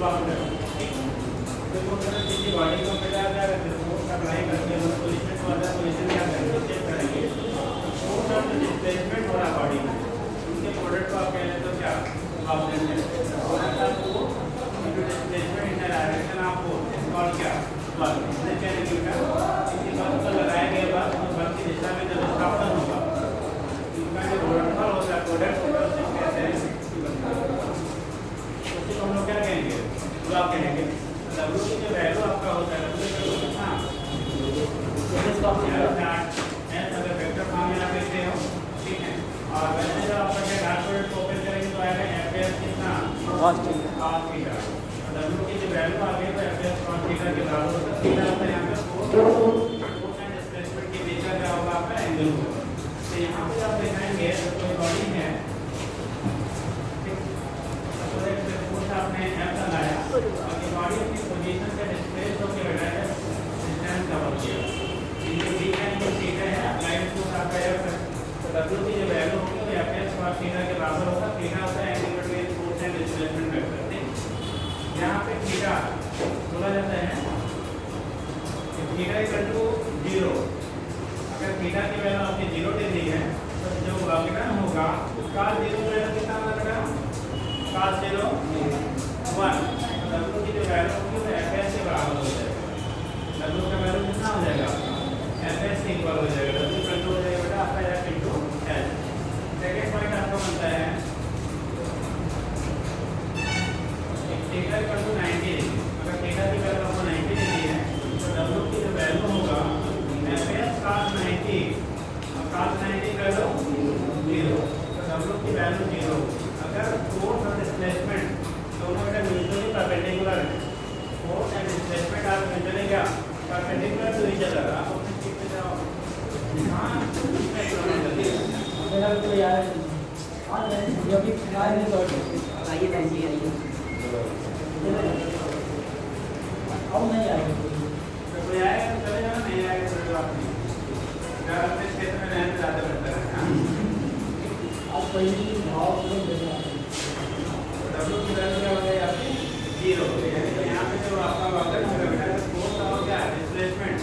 बाउंडर, ठीक। तो वो अगर किसी बॉडी को मिला जाएगा तो फोर्स अप्लाई करके वो पोजीशन को अदर पोजीशन क्या करेंगे, चेक करेंगे। फोर्स ऑफ डिस्प्लेसमेंट हो रहा बॉडी में, उनके प्रोडक्ट को आप कह लेते हो क्या, ऑब्जेक्ट है। प्रोडक्ट आपको into displacement in the direction of force called क्या, वर्क। इसने क्या लिखा, किसी बल को लगाया गया बाद उस बल की दिशा में जब विस्थापन होगा, इनका जो गुणनफल होता है प्रोडक्ट होगा उसे कहते हैं, उसे हम लोग क्या कहेंगे, ब्लॉक कहेंगे। W की जो वैल्यू आपका होता है W का कितना, अगर वेक्टर फॉर्म में आप लिखते हो, ठीक है। और वैसे जब आपका क्या डॉट प्रोडक्ट को ओपन करेंगे तो आएगा FS कितना, cos थीटा। W की जो वैल्यू आ गई तो FS cos थीटा के बराबर होता है। थीटा होता है यहाँ पे फोर्स एंड डिस्प्लेसमेंट के बीच का क्या होगा, आपका एंगल होगा। तो यहाँ पे आप दिखाएंगे तो कोई बॉडी है, आपने F लगाया और ये बॉडी अपनी पोजीशन से डिस्प्लेस होकर बैठा है, डिस्टेंस कवर किया। ये B का जो थीटा है अप्लाइड फोर्स आपका F है, तो W की जो वैल्यू होगी वो FS cos थीटा के बराबर होगा। थीटा होता है angle between force and displacement vector, ठीक। यहाँ पे थीटा बोला जाता है कि थीटा इक्वल टू 0। अगर थीटा की वैल्यू आपकी 0 दे दी है तो जो विकर्ण होगा उसका 0 वैल्यू कितना लगेगा, cos 0 1। W की जो वैल्यू होगी वो FS के बराबर हो जाएगा। W का वैल्यू कितना हो जाएगा, FS के इक्वल हो जाएगा। W इक्वल टू हो जाएगा बेटा आपका F into H। Second point आपको बनता है थीटा इक्वल टू 90 डिग्री। अगर थीटा की वैल्यू आपको 90 डिग्री है तो W की जो वैल्यू होगा FS cos 90 और cos 90 वैल्यू 0, तो W की वैल्यू 0। अगर फोर्स और डिस्प्लेसमेंट दोनों बेटा म्यूचुअली परपेंडिकुलर है, फोर्स एंड डिस्प्लेसमेंट आप म्यूचुअली क्या परपेंडिकुलर टू ईच अदर, आप अपने सीट पे जाओ। हां इसमें प्रॉब्लम जल्दी मेरा तो यार हां ये अभी फिलहाल नहीं सॉल्व आइए बहन आइए अब नहीं आएगा तो कोई आएगा तो चले जाना, नहीं आएगा तो आप नहीं अगर अपने क्षेत्र में रहने ज़्यादा बेहतर है। आप पहले भाव को देना W की वैल्यू क्या हो गई आपकी 0, यानी कि यहाँ पे जो आपका ऑब्जेक्ट होगा बेटा फोर्स और क्या डिस्प्लेसमेंट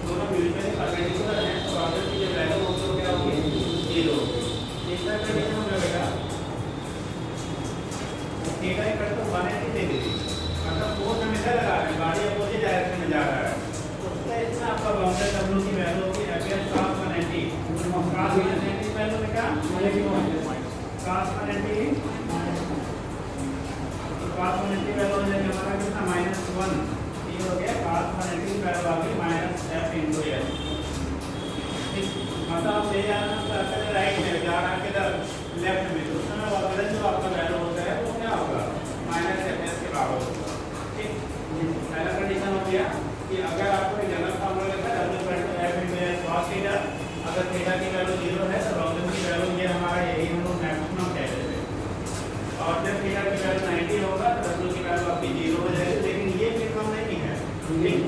दोनों म्यूचुअली परपेंडिकुलर हैं, तो ऑब्जेक्ट की जो वैल्यू होगी वो क्या होगी 0। तीसरा कंडीशन होगा बेटा थीटा इक्वल टू 180 डिग्री, मतलब फोर्स हमेशा लगा रहे हैं, गाड़ी अपोजिट डायरेक्शन में जा रहा है, तो उसका इतना आपका बाउंड्री W की वैल्यू होगी FS cos 180। cos 180 वैल्यू बेटा cos 180 cos 180 वैल्यू हो जाएगी हमारा कितना -1, ये हो गया cos 180 वैल्यू आ गई -F इंटू S। मतलब आप ले जाना सर्कल राइट में जा रहा है किधर लेफ्ट में, तो उस समय वाला जो आपका वैल्यू होता है वो क्या होगा -FS के बराबर होगा, ठीक। पहला कंडीशन हो गया कि अगर आपको एक जनरल फार्मूला लिखा है W equal to F into S cos theta, अगर थीटा की वैल्यू 0 है तो लॉगरिथम की वैल्यू ये हमारा यही हम लोग मैक्सिमम कहते हैं, और जब थीटा की वैल्यू 90 होगा तो W की वैल्यू आपकी 0 हो जाएगी। लेकिन ये मिनिमम नहीं है, ठीक।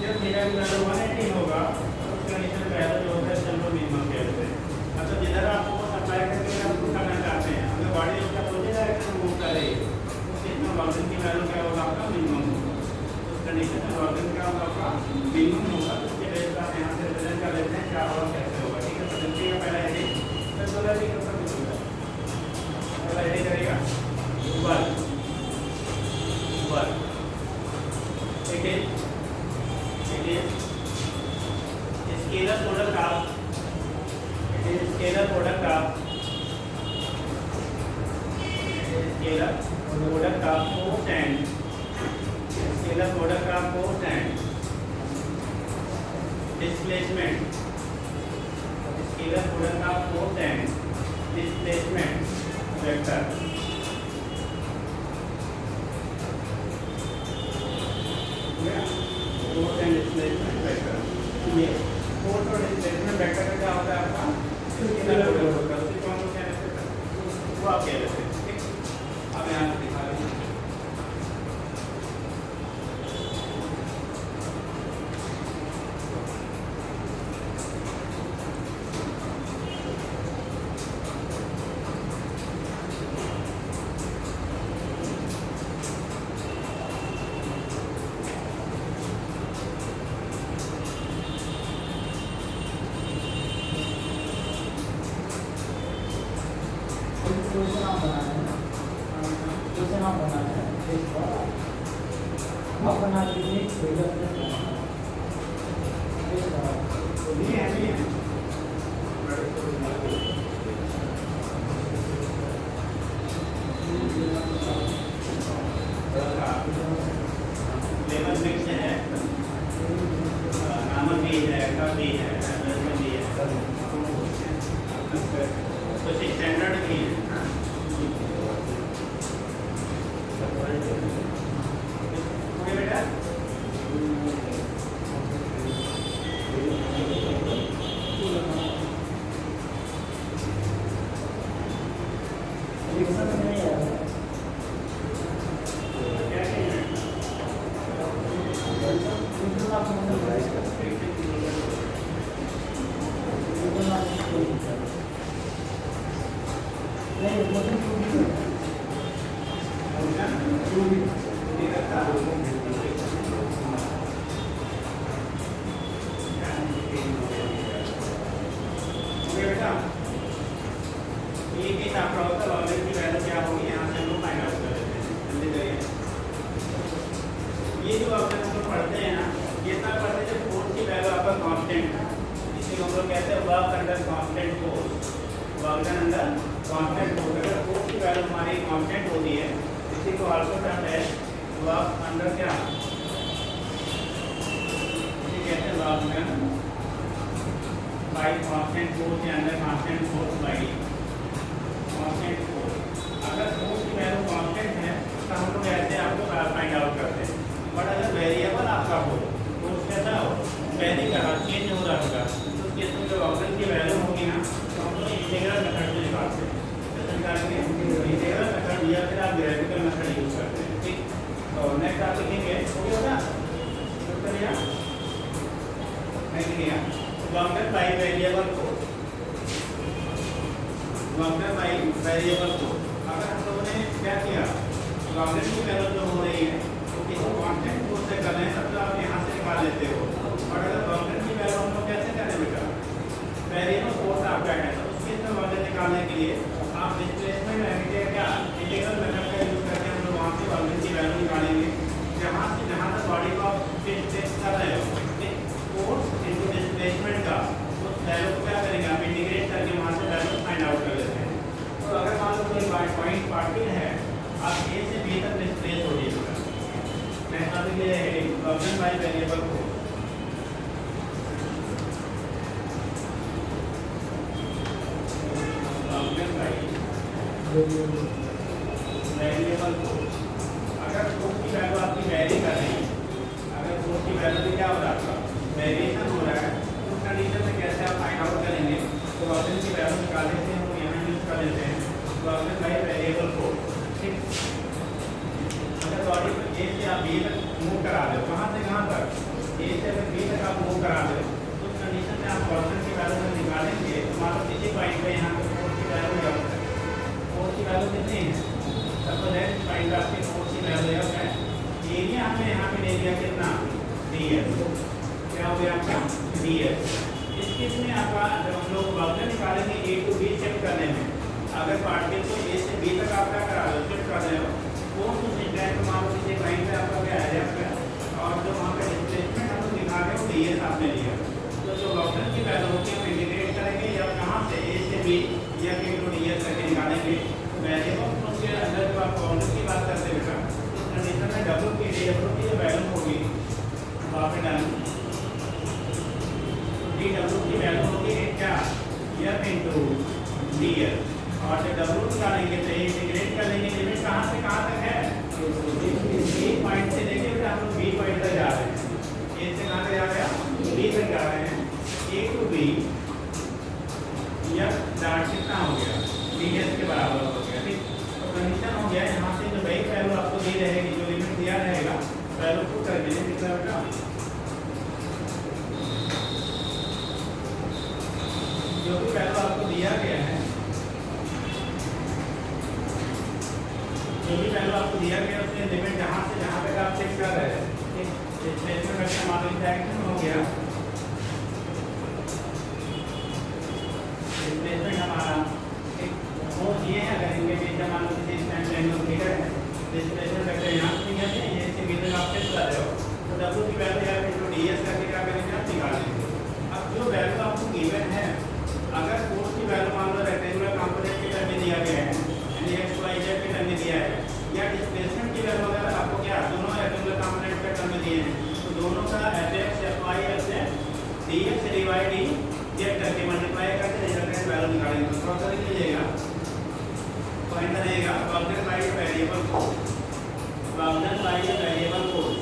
जब थीटा की वैल्यू 180 होगा तो उस कंडीशन में वैल्यू जो होता है चलो मिनिमम कहते हैं। मतलब जिधर आप फोर्स अप्लाई करके आप प्रूव करना चाहते हैं, अगर बॉडी उसका अपोजिट डायरेक्शन में मूव कर रही है तो कितना लॉगरिथम की वैल्यू क्या होगा आपका मिनिमम होगा। उस कंडीशन में लॉगरिथम क्या होगा आपका मिनिमम होगा, तो उसके बेस पर आप यहाँ से रिप्रेजेंट कर लेते हैं क्या और कैसे होगा, ठीक है। तो देखिए पहला हेडिंग फिर बोला ठीक है पहला हेडिंग करेगा वर्क वर्क, ठीक है। Scalar product of scalar product of scalar product of force and scalar product of force and displacement, scalar product of force and displacement vector, force and displacement vector. ये force और displacement vector का क्या होता है आपका scalar product होता है, उसी को हम लोग क्या कहते हैं वो आप कह देते हैं, ठीक। अब यहाँ से दिखा देंगे अपना यूनिक लेवल मिक्स है, नामक भी है, का भी है, भी है, तो स्टैंडर्ड भी है। ओके बेटा, ये जो आप पढ़ते हैं ना, ये सब पढ़ते हैं फोर्स की वैल्यू आपका कांस्टेंट है, इसी को हम लोग कहते हैं work under constant force. Work under constant force, अगर फोर्स की वैल्यू हमारी कांस्टेंट होती है, इसी को also termed as work under क्या, इसे कहते हैं work done by constant force या under constant force by constant force. अगर फोर्स की वैल्यू कांस्टेंट है तो हम लोग ऐसे आपको फाइंड आउट करते हैं। बट अगर वेरिएबल आपका हो तो कैसा हो, वेरी करा चेंज हो रहा होगा, तो उस केस में जो ऑप्शन की वैल्यू होगी ना, तो हम लोग इंटीग्रल मेथड से निकालते हैं। कैसे निकालेंगे, इंटीग्रल मेथड या फिर आप ग्राफिकल मेथड यूज करते हैं। ठीक, तो नेक्स्ट आप लिखेंगे हो गया ना, नेक्स्ट लिया लॉन्गर बाई वेरिएबल को, लॉन्गर बाई वेरिएबल को अगर हम लोगों ने क्या किया, लॉन्गर की वैल्यू जो हो रही है किसी कांस्टेंट फोर्स से कर रहे हैं, तब तो आप यहाँ से निकाल लेते हो। और अगर लॉन्गर की वैल्यू हम लोग कैसे करें बेटा, वेरिएबल फोर्स आपका है, तो उसके इसमें लॉन्गर निकालने के लिए आप डिस्प्लेसमेंट एंगल क्या इंटीग्रल मेथड का यूज करके हम लोग वहाँ से लॉन्गर की वैल्यू निकालेंगे, जहाँ से जहाँ तक बॉडी को आप डिस्प्लेस कर रहे हो, फोर्स इनटू डिस्प्लेसमेंट का उस वैल्यू को क्या करेंगे आप इंटीग्रेट करके वहाँ से वैल्यू फाइंड आउट कर लेते हैं। तो अगर मान लो कोई पॉइंट पार्टिकल है, आप ए से बी तक डिस्प्लेस हो जाइएगा, मैं अभी ये लॉन्गर बाई वेरिएबल को लॉन्गर बाई वेरिएबल को अगर फोर्स की वैल्यू आपकी वेरी कर रही है, अगर फोर्स की वैल्यू में क्या हो रहा है, वेरिएशन हो रहा है, तो उस कंडीशन में कैसे आप फाइंड आउट करेंगे, तो लॉन्गर की वैल्यू निकालने से हम यहाँ यूज कर लेते हैं लॉन्गर बाई वेरिएबल को। ठीक, अगर बॉडी को ए से आप बी तक मूव करा दो, कहाँ से कहाँ तक, ए से अगर बी तक आप मूव करा दो, तो उस कंडीशन में आप लॉन्गर की वैल्यू में निकालेंगे, तो मान लो किसी पॉइंट पे यहाँ पे फोर्स की वैल्यू है, फोर्स की वैल्यू कितनी है, सपोज दैट पॉइंट आपकी फोर्स की वैल्यू है, एरिया हमें यहाँ पे ले लिया कितना ds, क्या हो गया आपका ds। इस केस में आपका जब हम लोग लॉन्गर निकालेंगे ए टू बी शिफ्ट करने में, अगर पार्टिकल को ए से बी तक आप क्या करा रहे हो, शिफ्ट कर रहे हो, फोर्स उस इंटरेक्ट को मान लो किसी पॉइंट पे आपका क्या है और जो वहाँ पे डिस्प्लेसमेंट हम लोग दिखा रहे हो ds आपने लिया, तो जो लॉन्गर की वैल्यू होती है हम इंटीग्रेट करेंगे या कहाँ से ए से बी या फिर टू ds करके निकालेंगे। वेरिएबल उसके अंदर जो आप लॉन्गर की बात करते हैं बेटा, उस कंडीशन में डब्ल्यू की जो वैल्यू होगी वहाँ पे डाल डी डब्ल्यू की वैल्यू होगी क्या एफ इंटू डी एल, और जब डब्ल्यू निकालेंगे तो इंटीग्रेट कर लेंगे, लिमिट कहाँ से कहाँ तक है, बी पॉइंट से लेके हम लोग बी पॉइंट तक जा रहे हैं, ए से कहाँ तक जा रहे हैं, बी तक जा रहे हैं, ए टू बी एफ डॉट कितना हो गया डी एस के बराबर हो गया। ठीक, तो कंडीशन हो गया, यहाँ से जो वही वैल्यू आपको दी रहेगी, जो लिमिट दिया रहेगा वैल्यू को करके कितना बेटा, जो भी वैल्यू आपको दिया गया है, जो भी वैल्यू आपको दिया गया उसमें लिमिट जहाँ से जहाँ तक आप चेक कर रहे हैं, डिस्प्लेसमेंट वेक्टर मान लो इंटरेक्शन हो गया, डिस्प्लेसमेंट हमारा वो ये है, अगर इनके बीच मान लो किसी स्टैंड एंगल थीटा है, डिस्प्लेसमेंट वेक्टर यहाँ W की वैल्यू f into ds करके क्या करेंगे आप निकाल लेंगे। अब जो वैल्यू आपको गिवन है, अगर फोर्स की वैल्यू मान लो रेक्टेंगुलर कंपोनेंट के टर्म में दिया गया है यानी x y z के टर्म में दिया है, या डिस्प्लेसमेंट की वैल्यू अगर आपको क्या दोनों रेक्टेंगुलर कंपोनेंट के टर्म में दिए हैं तो दोनों का fx fy से dx डिवाइड d करके मल्टीप्लाई करके रिजल्टेंट वैल्यू निकालेंगे। तो थोड़ा सा लिख लीजिएगा, पॉइंट रहेगा bounded by variable force, bounded by variable force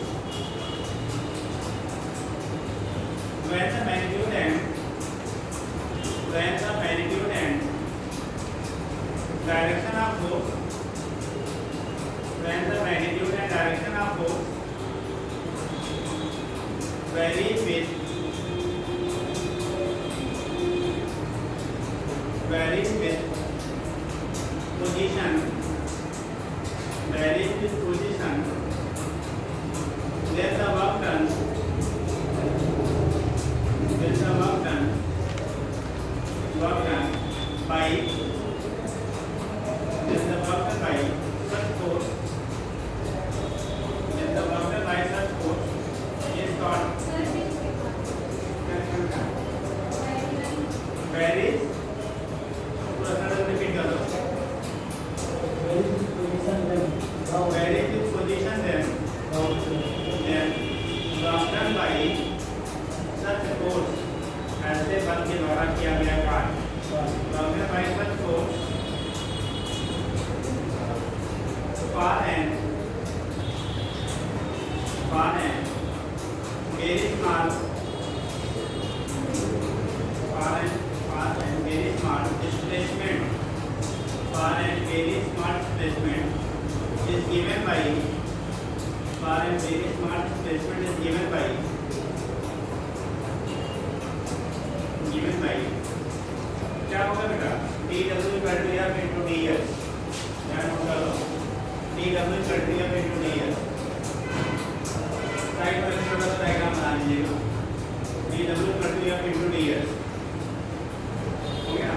when the magnitude and direction of force, when the magnitude and direction of force vary with position, then the work done by such force, is called varies, repeat करो, varies with position then work done by such force, ऐसे बल के द्वारा किया गया कार्य by such force far and very small displacement is given by क्या होगा बेटा dw equal to f into ds, ध्यान होगा dw equal to f into ds, side पर छोटा सा डायग्राम बना लीजिएगा, dw equal to f into ds हो गया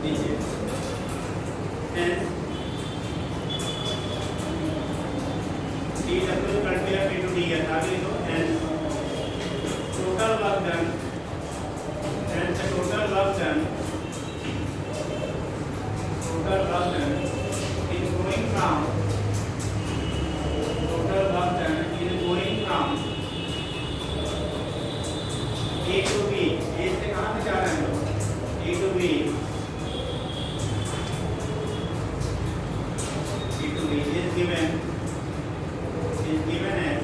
नीचे, hence dw equal to f into ds आगे लिखो, hence total work done is going from A to B, A से कहाँ से जा रहे हैं लोग, A to B is given as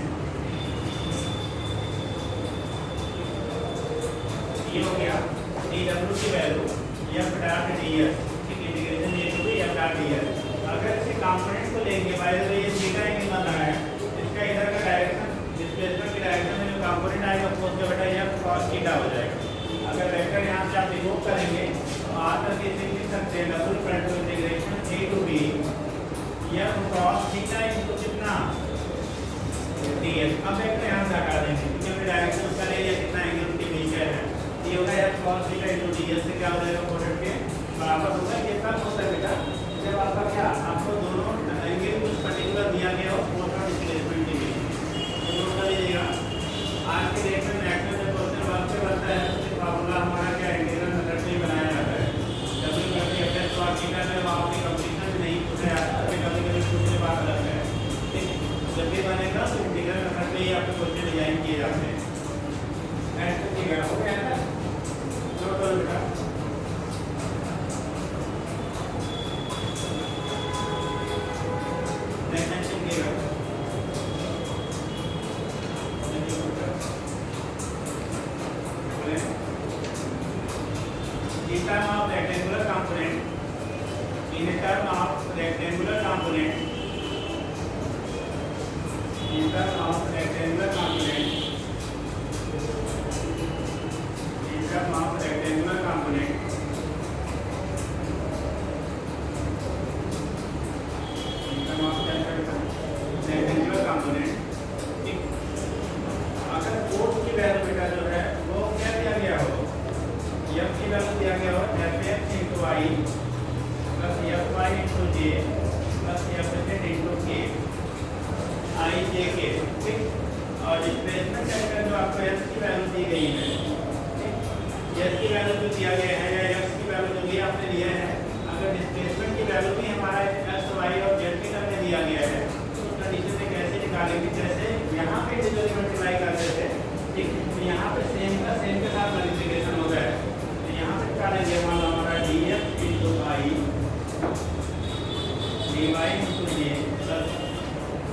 ये हो गया dw की वैल्यू f डॉट ds, ठीक है, integration A to B f dot ds। अगर इसे कंपोनेंट को लेंगे, बाय द वे ये थीटा एंगल बन रहा है, इसका इधर का डायरेक्शन डिस्प्लेसमेंट की डायरेक्शन में जो कंपोनेंट आएगा वो उसका बेटा यह cos थीटा हो जाएगा। अगर वेक्टर यहाँ से आप रिमूव करेंगे तो आ करके इसे लिख सकते हैं w equal to integration A to B यह cos थीटा इनटू कितना ds। अब वेक्टर यहाँ से हटा देंगे क्योंकि डायरेक्शन उसका ले लिया कितना एंगल के बीच है, ये होगा यार cos थीटा इनटू ds से क्या हो जाएगा प्रोडक्ट के बराबर होगा। ये तब होता है बेटा जब आपका क्या आपको दोनों एंगल कुछ पर्टिकुलर दिया गया हो फोर्स और डिस्प्लेसमेंट के बीच, तो नोट कर लीजिएगा। आज के डेट में मैक्सिमम जब क्वेश्चन वर्क पे बनता है तो फार्मूला हमारा क्या इंटीग्रल मेथड से ही बनाया जाता है। जब भी कभी एफ cos थीटा में आपकी कंपटीशन में नहीं पूछा जाता, कभी कभी पूछने बात अलग है, ठीक, जब भी बनेगा तो इंटीग्रल मेथड से ही आपके क्वेश्चन डिजाइन किए जाते हैं। ऐसे ठीक है, हो गया ना, नोट करो बेटा। In term of rectangular component, in term of rectangular component, in term of rectangular component, in term of rectangular component, in term of rectangular component, अगर फोर्स की वैल्यू बेटा जो है वो क्या दिया गया हो, f की वैल्यू दिया गया हो fx into y plus fy into j plus fz into k I j k, ठीक। और डिस्प्लेसमेंट वेक्टर जो आपको x की वैल्यू दी गई है, x की वैल्यू जो दिया गया है या x की वैल्यू जो भी आपने लिया है, अगर डिस्प्लेसमेंट की वैल्यू भी हमारा x y और z के टर्म में दिया गया है तो उस कंडीशन में कैसे निकालेंगे? जैसे यहाँ पे जो मल्टीप्लाई करते थे, ठीक, तो यहाँ पे सेम का सेम के साथ मल्टीप्लिकेशन हो गया है, तो यहाँ पे निकालेंगे मान लो हमारा df into I dy into j plus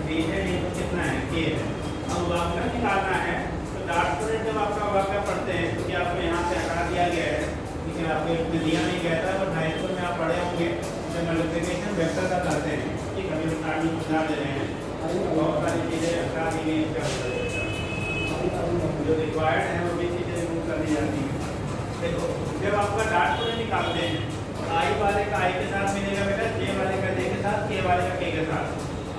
dz into कितना है k है। अब वाक्य निकालना है तो डॉट प्रोडक्ट जब आपका वाक्य पढ़ते हैं तो क्या आपको यहाँ पे हटा दिया गया है, लेकिन आपको इसमें दिया नहीं गया था, और 250 में आप पढ़े होंगे जब मल्टीप्लिकेशन वेक्टर का करते हैं, ठीक, अभी स्टार्टिंग में समझा दे रहे हैं, बहुत सारी चीज़ें हटा दी गई जो रिक्वायर्ड है वो भी चीज़ें रिमूव कर दी जाती हैं। देखो जब आपका डॉट प्रोडक्ट निकालते हैं आई वाले का आई के साथ मिलेगा बेटा, जे वाले का जे के साथ, के वाले का के के साथ।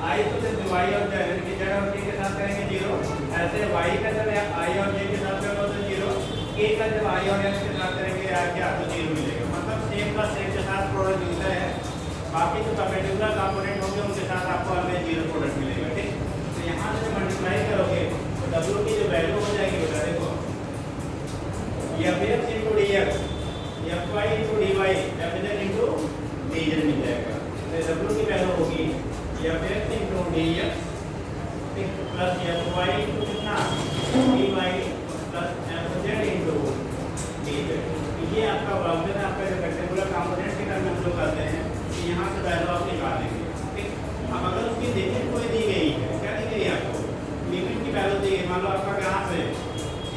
आई तो सिर्फ वाई और जेड और के के साथ करेंगे 0, ऐसे वाई का जब आई और जे के साथ करोगे तो 0, के का जब आई और एक्स के साथ करेंगे क्या तो 0 मिलेगा। मतलब सेम का सेम के साथ प्रोडक्ट मिलता है, बाकी जो पर्टिकुलर कंपोनेंट होंगे उनके साथ आपको अलग 0 प्रोडक्ट मिलेगा, ठीक। तो यहाँ से मल्टीप्लाई करोगे तो W की जो वैल्यू हो जाएगी बेटा, देखो fx into dx, fy into dy, fz into dz मिल जाएगा। तो W की वैल्यू होगी fx into dx plus fy into कितना dy plus fz into dz। ये आपका वाक्य है, आपका जो रेक्टेंगुलर कंपोनेंट के टर्म में हम लोग करते हैं कि यहाँ से वैल्यू आप निकाल लेंगे, ठीक। अब अगर उसकी लिमिट कोई दी गई है, क्या दी गई है आपको? लिमिट की वैल्यू दी गई, मान लो आपका कहाँ से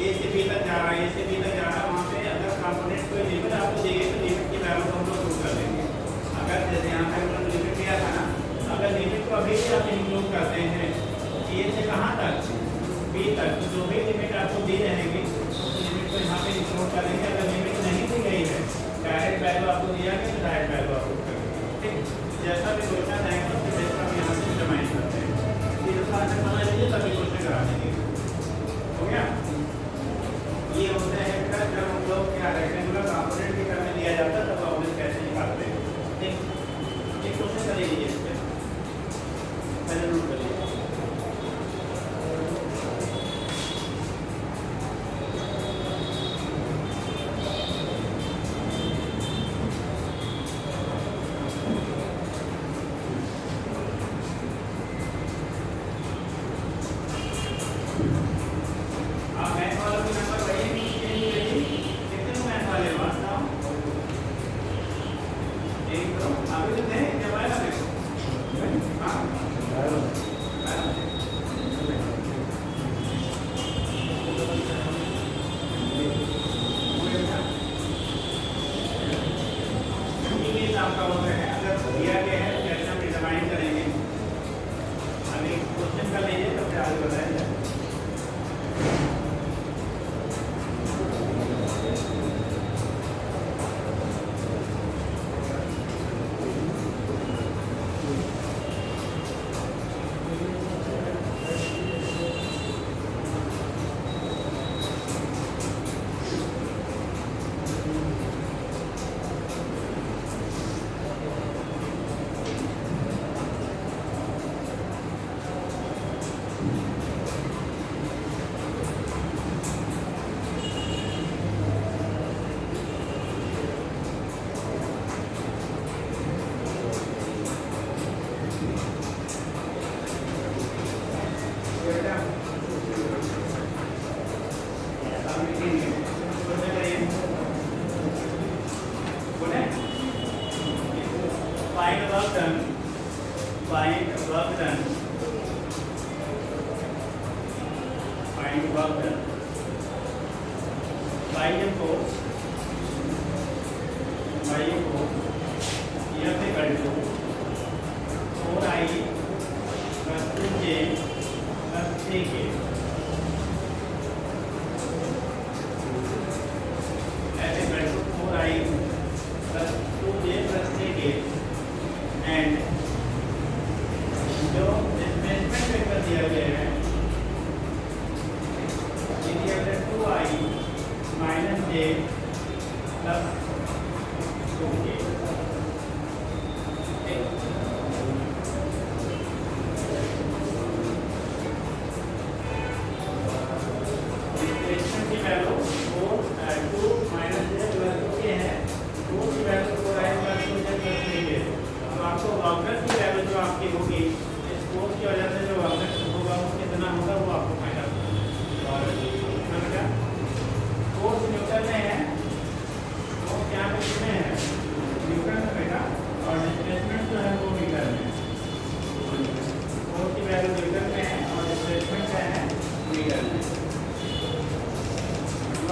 ए से बी तक जा रहा है, ए से बी तक जा रहा है, वहाँ पे अगर कंपोनेंट कोई लिमिट आपको दी गई तो लिमिट की वैल्यू को हम लोग प्रूव कर लेंगे। अगर जैसे यहाँ पे हमने लिमिट दिया था ना, अगर लिमिट को अभी भी आप इंक्लूड करते हैं ए से कहाँ तक, बी तक, तो जो भी लिमिट आपको दी रहेगी उस लिमिट को यहाँ पे इंक्लूड करेंगे। अगर लिमिट नहीं दी गई है, डायरेक्ट वैल्यू आपको दिया गया तो डायरेक्ट वैल्यू आपको करेंगे, ठीक। जैसा भी क्वेश्चन आएगा उसके बेस पर हम यहाँ से डिटरमाइन करते हैं। ये क्वेश्चन बना लीजिए तभी क्वेश्चन करा देंगे, हो गया। ये होता है जब हम लोग क्या रेक्टेंगुलर कंपोनेंट के टर्म में दिया जाता है तब ऑब्जेक्ट कैसे निकालते हैं, ठीक। ये क्वेश्चन कर लीजिए, इस पे पहले नोट कर लीजिए।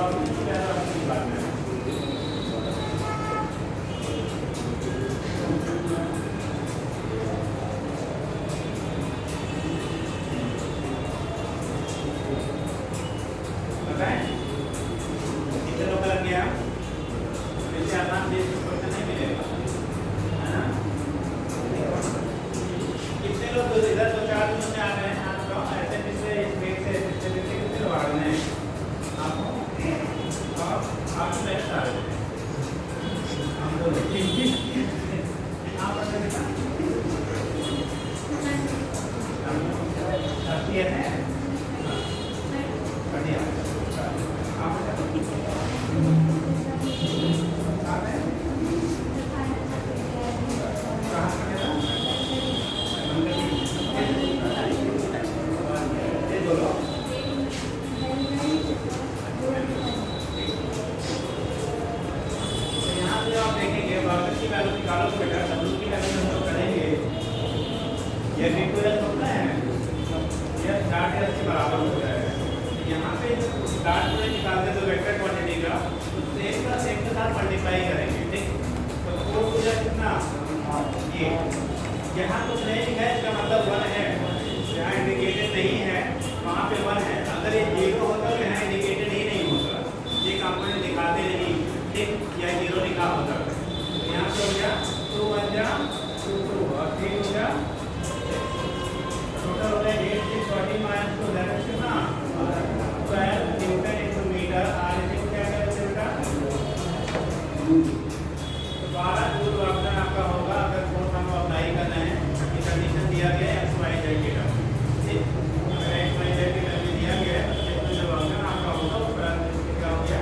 प्रॉब्लम की वैल्यू आपको निकालना है। बताएं कितने लोग लग गया? इससे आसान क्वेश्चन नहीं मिलेगा, है ना? कितने लोग इधर 2-4 दिनों में आ गए हैं? आप बताओ, ऐसे पिछले इस वेग से कितने लोग आ गए हैं आपको? और आप मेरे सारे हम बोलो आप बता बेटा क्लियर है? बढ़िया। आप बता यहाँ कुछ नहीं लिखा है, इसका मतलब 1 है। जहाँ इंडिकेटेड नहीं है वहाँ पे 1 है। अगर ये 0 होता तो यहाँ इंडिकेटेड ही नहीं होता, ये कंपोनेंट दिखाते नहीं, ठीक, या 0 लिखा होता। यहाँ पे हो गया 2 1 जा 2 2 और 3 हो गया, टोटल हो गया 8 6 14 माइनस 2 दैट इज कितना 12 newton into metre. R is क्या कहते हैं बेटा? 12 जूल वापस आपका होगा अगर फोर्स हम अप्लाई करना है। ये कंडीशन दिया गया है एक्स वाई जेड के टर्म, ठीक, अगर एक्स वाई जेड के टर्म में दिया गया है तो इसमें जो वापस आपका होगा वो क्या हो गया?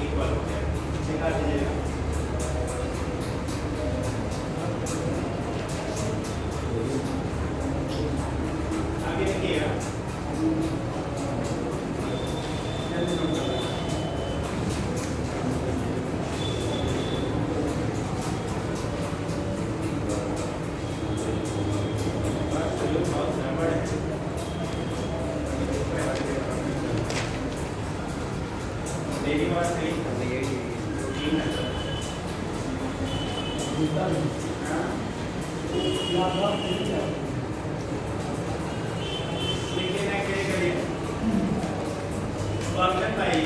इक्वल हो गया। दिखा दीजिएगा। आगे देखिएगा, जल्दी नोट करो। लेडी बात नहीं लिखिए ना क्या करिए वाकन भाई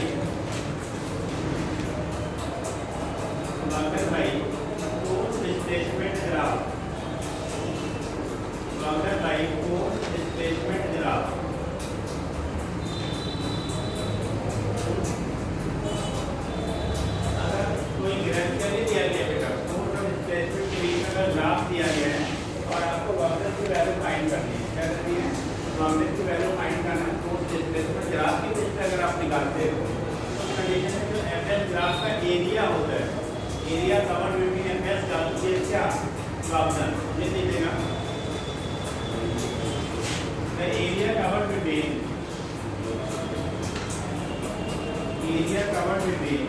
फोर्स डिस्प्लेसमेंट ग्राफ, वाकन भाई फोर्स डिस्प्लेसमेंट ग्राफ। कोई ग्राफिकली दिया गया बेटा, फोर्स और डिस्प्लेसमेंट के बीच में अगर ग्राफ दिया गया है और आपको वापस की वैल्यू फाइंड करनी है, क्या करनी है? वापस की वैल्यू फाइंड करना है। फोर्स डिस्प्लेसमेंट ग्राफ की बेस पे अगर आप निकालते हो तो कंडीशन है जो एफएस ग्राफ का एरिया होता है, area covered between FS graph ये क्या ऑप्शन ये दीजिएगा, the area covered between area covered between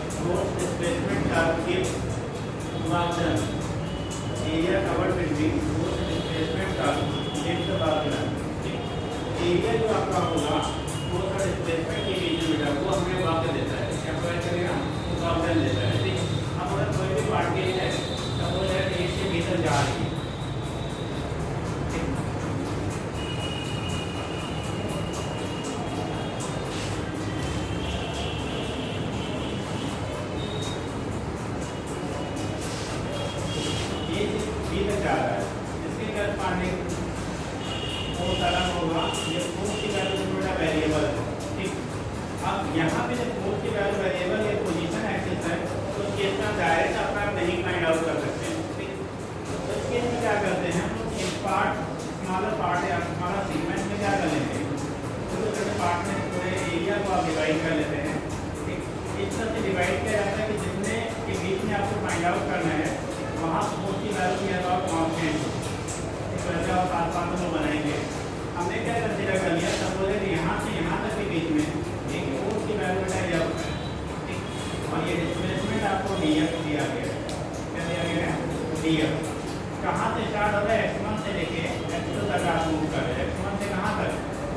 force displacement curve gives the formula. Area जो आपका होगा फोर्स और डिस्प्लेसमेंट के बीच में बेटा वो हमें वाक्य देता है, क्या प्रोवाइड करेगा? वाक्य देता है, ठीक। अब अगर कोई भी पार्टिकल है सपोज है ए से बी तक जा रही है, जा रहा है, इसके करस्पॉन्डिंग फोर्स अलग होगा। ये फोर्स की वैल्यू थोड़ा वेरिएबल है, ठीक। अब यहाँ पे जब फोर्स की वैल्यू वेरिएबल ये पोजीशन एक्सिस है तो इसके इसका डायरेक्ट अपना नहीं फाइंड आउट कर सकते हैं, ठीक। तो इसके लिए क्या करते हैं हम लोग, एक पार्ट स्मॉलर पार्ट या स्मॉलर सीक्वेंस में क्या कर लेते हैं, छोटे छोटे पार्ट में पूरे एरिया को आप डिवाइड कर लेते हैं, ठीक। इस तरह से डिवाइड किया जाता है कि जितने के बीच में आपको फाइंड आउट करना है वहाँ फोर्स की वैल्यू की कांस्टेंट, इस वजह से आप 7 बनाएंगे। हमने क्या कंसीडर कर लिया कहाँ से स्टार्ट हो रहा है, x1 से लेके x2 तक आप मूव कर रहे हैं। x1 से कहाँ तक,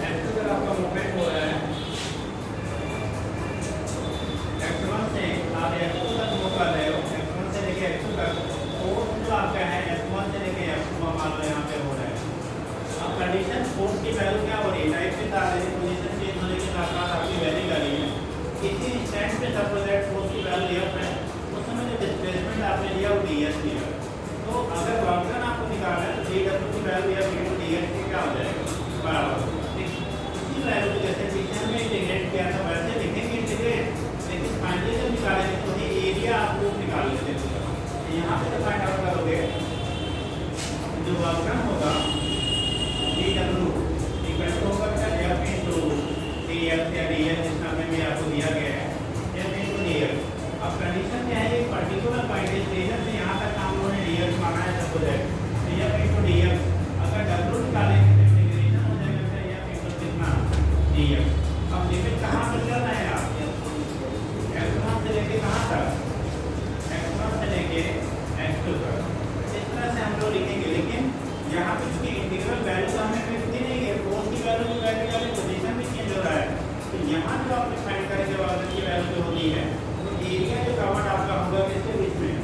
x2 तक आपका मूवमेंट हो रहा है। x1 से आप x2 तक मूव कर रहे हो, x1 से लेके x2 तक। फोर्स जो आपका है f1 से लेके f2 मान लो यहाँ पे हो रहा है। अब कंडीशन फोर्स की वैल्यू क्या हो रही है, लाइट के साथ पोजीशन चेंज होने के साथ साथ आपकी वैल्यू कर रही है। किसी स्टैंड पे सपोज दैट फोर्स की वैल्यू f है, उस समय जो डिस्प्लेसमेंट आपने लिया वो ds लिया। तो अगर वर्क डन आपको निकालना है तो dw की वैल्यू f * ds की क्या हो जाएगा, बराबर। इसी वैल्यू को जैसे पीछे में इंटीग्रेट किया था वैसे लिखेंगे इंटीग्रेट, लेकिन फाइनली जब निकालेंगे तो ये एरिया आपको निकाल लेते हैं। यहाँ पे जब फाइंड आउट करोगे जो वर्क डन होगा dw इक्वल टू होगा क्या, f * df या dl, जिस नाम में भी आपको दिया गया है f * df। अब कंडीशन क्या है, एक पर्टिकुलर पॉइंट है स्टेशन से यहाँ तक हम लोगों ने df माना है सपोज दैट, f * df। अगर w निकालेंगे तो इंटीग्रेशन हो जाएगा क्या, f * कितना df। अब लिमिट कहाँ पर चलना है आप, x1 से लेके कहाँ तक, x1 से लेके x2 तक। इस तरह से हम लोग लिखेंगे। लेकिन यहाँ पे क्योंकि इंटीग्रल वैल्यू तो हमें मिलती नहीं है, फोर्स की वैल्यू की वैल्यू का पोजीशन भी चेंज हो रहा है। तो यहाँ जो आपने फाइंड करेंगे वर्क की वैल्यू जो होती है, तो एरिया जो कवर्ड आपका होगा किसके बीच में,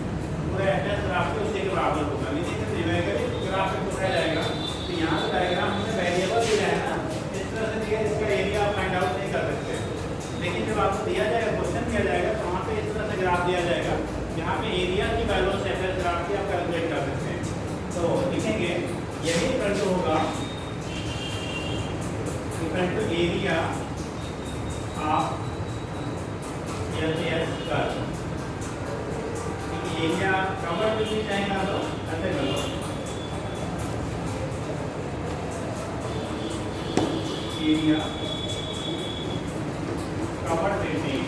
पूरा एड्रेस ग्राफ के उसके बराबर होगा। लेकिन जब डिवाइड ग्राफ में पूछा जाएगा तो यहाँ पे डायग्राम में वेरिएबल दिया है ना, इस तरह से दिया इसका एरिया आप फाइंड आउट नहीं कर सकते। लेकिन जब आपको दिया जाएगा, क्वेश्चन दिया जाएगा, तो वहाँ पे इस तरह से ग्राफ दिया जाएगा जहाँ पे एरिया की वैल्यू से एड्रेस ग्राफ की आप कैलकुलेट कर सकते हैं। तो लिखेंगे यही इक्वल टू होगा equal to area of LS curve. Area cover भी चाहेगा तो ऐसे कर लो, area cover building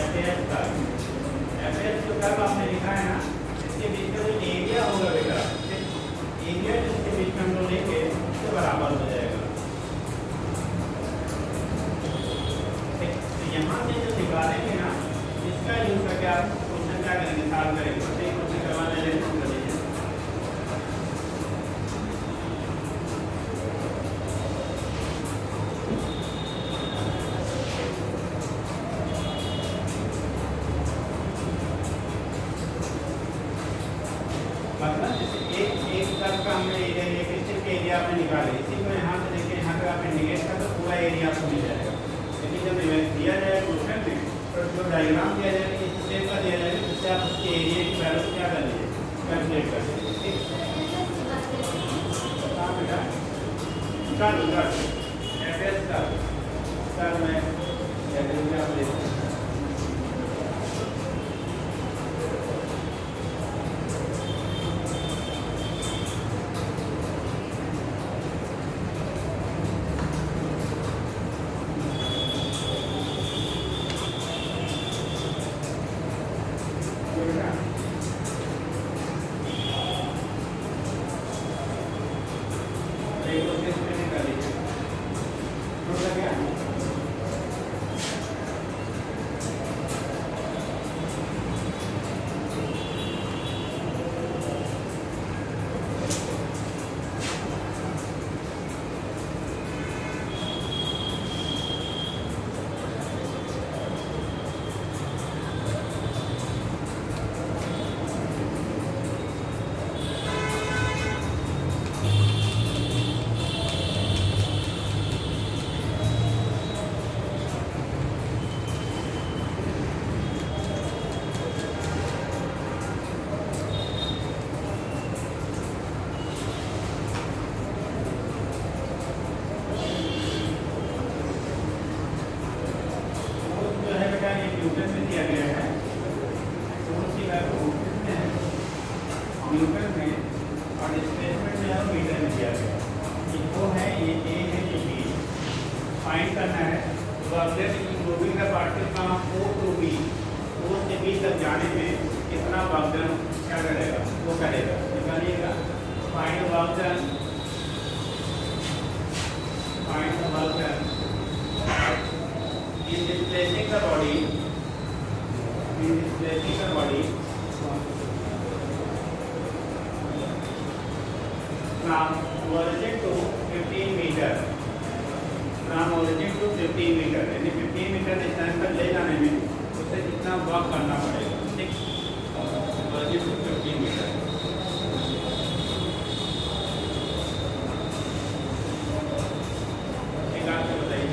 FS curve. FS जो कर्व आपने लिखा है ना, इसके बीच में जो एरिया होगा बेटा, एरिया जिसके बीच में हम लोग लेंगे उसके बराबर हो जाएगा। तो यहाँ से जो निकालेंगे ना, इसका यूज करके आप क्वेश्चन क्या करेंगे, सॉल्व करेंगे। तो एक क्वेश्चन करवाने ले कर लीजिए। मतलब जैसे एक कर्व का हमने एरिया लेके सिर्फ एरिया आपने निकाले, इसी को यहाँ से लेके यहाँ तक आप इंडिकेट कर तो पूरा एरिया आपको मिल जाएगा। लेकिन जब दिया जाए क्वेश्चन में तो जो डायग्राम दिया जाएगा इस शेप का दिया जाएगा, जिससे आप उसके एरिया की वैल्यू क्या कर लीजिए, कैलकुलेट कर लीजिए। ठीक है बेटा, FS का सर मैं आप देखते हैं। न्यूटन में और डिस्प्लेसमेंट जो है मीटर में दिया गया है। वो है ये ए है ये बी, फाइंड करना है। तो ऑब्जेक्ट की मूविंग का पार्टिकल कहाँ O to B, O से B तक जाने में कितना वर्क डन क्या करेगा वो करेगा, निकालिएगा। Find work done, find work done in displacing the body, in displacing the body from origin to 15 metre, from origin to 15 metre, यानी 15 मीटर डिस्टेंस पर ले जाने में उसे कितना वॉक करना पड़ेगा, ठीक, ओरिजिन टू 15 मीटर। एक आपसे बताइए,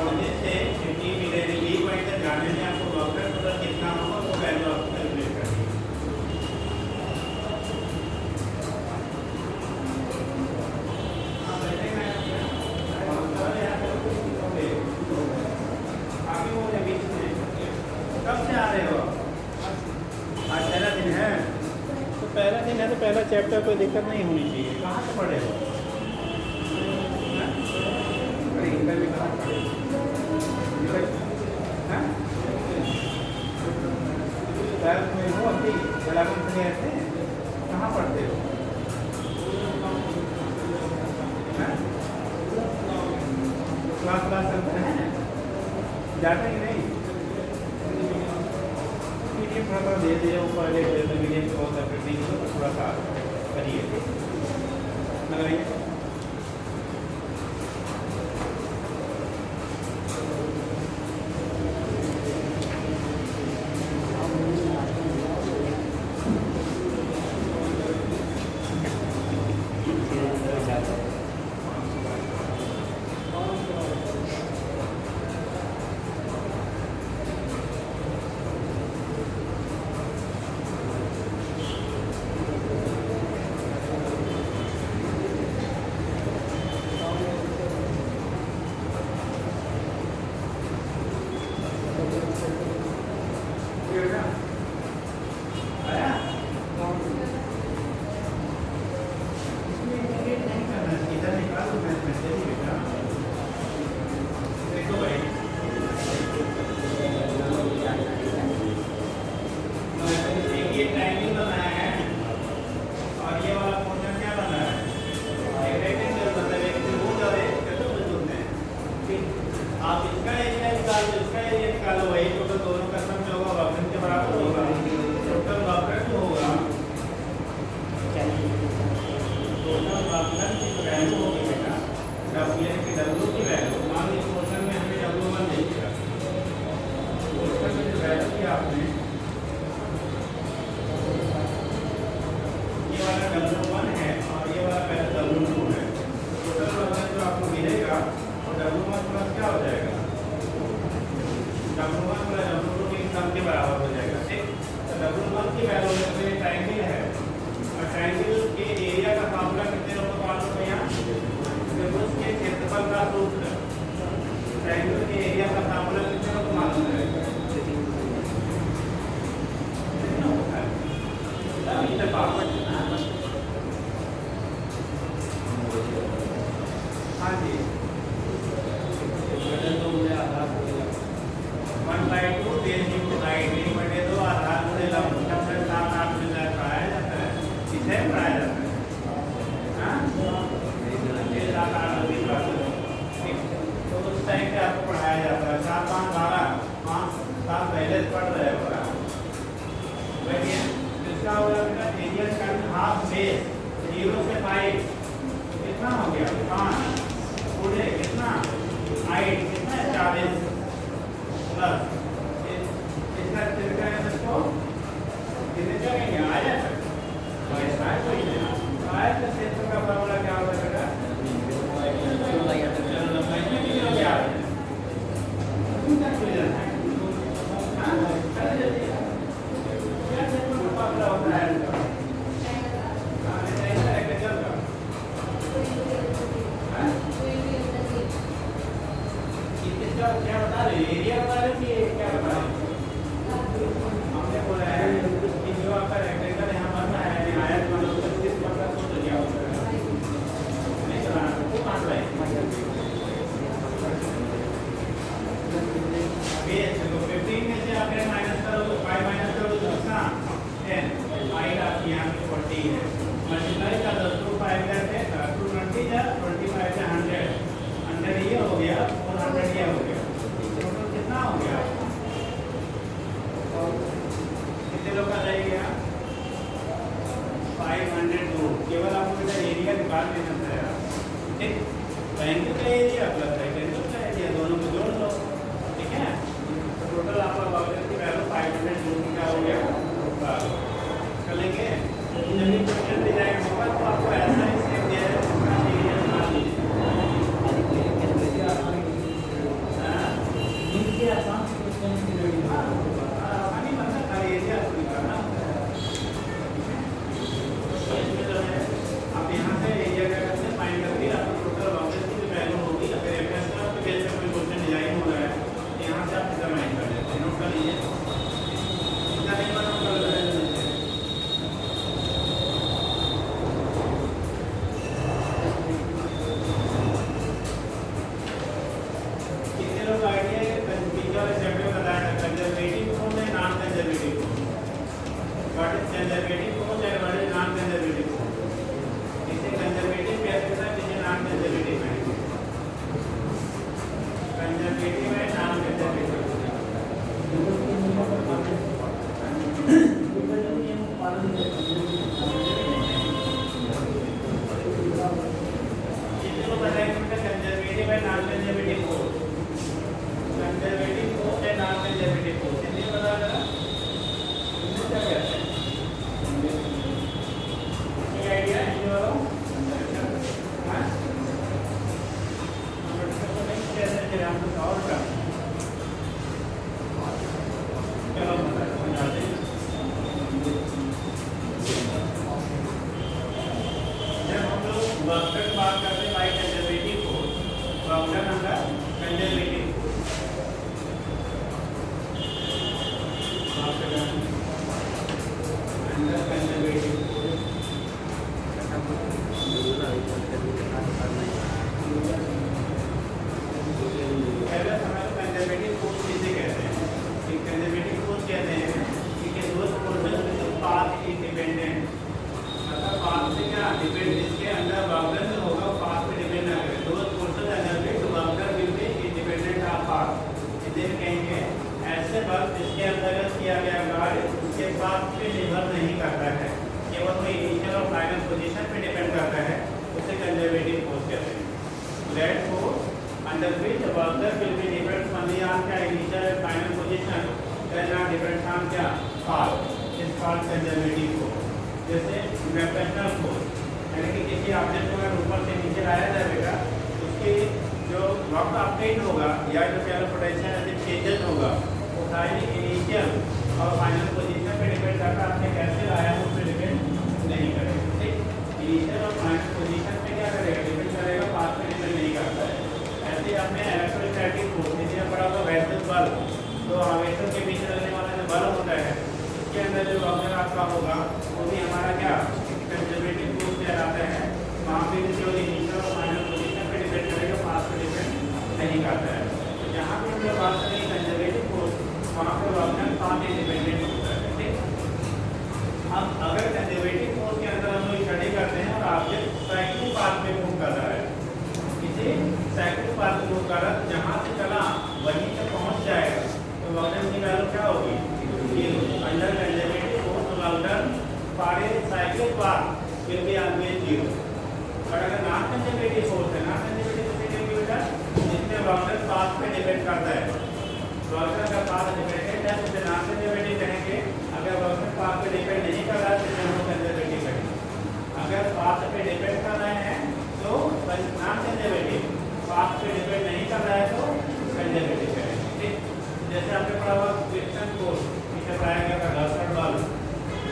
ओरिजिन से 15 मीटर ये पॉइंट तक जाने में आपको वॉक का टोटल कितना होगा वो वैल्यू आप कैलकुलेट करिए। कब से आ रहे हो? आज पहला दिन है, तो पहला दिन है तो पहला चैप्टर कोई दिक्कत नहीं होनी चाहिए। कहाँ से पढ़े हो? इंटर में कहाँ पढ़े? ट्वेल्थ में हो अभी, 11th में ऐसे कहाँ पढ़ते हो? क्लास चलते हैं, जाते ही नहीं। पीडीएफ थोड़ा सा दे दिए ऊपर, पीडीएफ बहुत सेपरेट नहीं हो तो थोड़ा सा करिए, लगाइए। 500 दूर, केवल आपको बेटा एरिया निकाल लेना पड़ेगा। ठीक, ट्रायंगल का एरिया प्लस रेक्टेंगल का एरिया दोनों को जोड़ लो। ठीक है, तो टोटल आपका वॉल्यूम की वैल्यू 500 दूर की क्या हो गया चलेंगे। जब ये क्वेश्चन डिजाइन होगा तो आपको ऐसा ही सेम दिया है जितना एरिया बना लीजिए। हाँ नीचे आसान से क्वेश्चन की रेडी आसानी मतलब खाली एरिया को निकालना होता है। इसमें जो है आप यहाँ से एरिया का करते हैं फाइंड करके आपको टोटल वॉल्यूम की जो वैल्यू होगी, अगर एफएस का आपके बेस पे कोई क्वेश्चन डिजाइन हो रहा है तो यहाँ से आप डिटरमाइन कर लेते हैं। नोट कर लीजिए, इतना नहीं नोट कर लेते हैं। कितने लोग आइडिया है पिछले वाले चैप्टर में बताया था कंजर्वेटिव कौन है नॉन कंजर्वेटिव कौन, व्हाट इज कंजर्वेटिव कौन है व्हाट इज नॉन कंजर्वेटिव कौन। इसे कंजर्वेटिव कहते हैं, इसे नॉन कंजर्वेटिव है। कंजर्वेटिव है नॉन कंजर्वेटिव। कितने को पता है कि कंजर्वेटिव है नॉन कंजर्वेटिव कौन, कंजर्वेटिव फोर्स है नॉन कंजर्वेटिव फोर्स, कितने पता लगा क्या कहते हैं ये आइडिया है जो हां हम लोग नहीं कैसे करें हम तो और का चलो समझाते हैं। जब हम लोग वर्क की बात करते हैं बाय कंजर्वेटिव फोर्स, वर्क का नंबर कंजर्वेटिव ऐसे बल जिसके अंतर्गत किया गया कार्य उसके साथ पे निर्भर नहीं करता है, केवल वो इनिशियल और फाइनल पोजीशन पे डिपेंड करता है, उसे कंजर्वेटिव फोर्स कहते हैं। That force under which worker will be depends only on क्या initial and final position then not depends on क्या fall is called conservative force. जैसे ग्रेविटेशनल फोर्स यानी कि किसी ऑब्जेक्ट को अगर ऊपर से नीचे लाया जाएगा उसके जो वर्क अपडेट होगा या जो क्या पोटेंशियल एनर्जी चेंजेस होगा वो सारी इनिशियल और फाइनल पोजीशन पे डिपेंड करता है, आपने कैसे लाया है उस पर डिपेंड नहीं करेगा। ठीक, इनिशियल और फाइनल पोजीशन पे क्या करेगा डिपेंड करेगा, पाथ पे डिपेंड नहीं करता है। ऐसे आपने इलेक्ट्रोस्टैटिक फोर्स जिसमें पड़ा हुआ वैक्यूम बल, तो आवेशों के बीच लगने वाला जो बल होता है उसके अंदर जो ऑब्जेक्ट आपका होगा वो भी हमारा क्या कंजर्वेटिव फोर्स कहलाता है। वहाँ पे जो इनिशियल और फाइनल पोजीशन पे डिपेंड करेगा, पाथ पे डिपेंड नहीं करता है। तो जहाँ पे हम लोग बात करेंगे कंजर्वेटिव फोर्स वहाँ पे ऑब्जेक्ट पाथ इंडिपेंडेंट होता है। ठीक, अब अगर कंजर्वेटिव फोर्स के अंदर हम लोग स्टडी करते हैं और ऑब्जेक्ट साइक्लिक पाथ पे मूव कर रहा है, किसी साइक्लिक पाथ पे मूव कर रहा है, जहाँ से चला वहीं तक पहुँच जाएगा तो ऑब्जेक्ट की वैल्यू क्या होगी zero. Under conservative force object per cyclic path will be always zero. और अगर नॉन कंजर्वेटिव फोर्स है, नॉन कंजर्वेटिव फोर्स क्या बेटा जिसमें ऑब्जेक्ट पाथ पे डिपेंड करता है, वर्कर का पाथ डिपेंडेंट है उसे नॉन कंजर्वेटिव कहेंगे। अगर वर्कर पाथ पे डिपेंड नहीं कर रहा है तो हम कंजर्वेटिव कहेंगे। अगर पाथ पे डिपेंड कर रहे हैं तो नॉन कंजर्वेटिव, पाथ पे डिपेंड नहीं कर रहा है तो कंजर्वेटिव कहेंगे। ठीक, जैसे आपने पढ़ा हुआ फ्रिक्शन फोर्स पीछे पाया गया था घर्षण बल,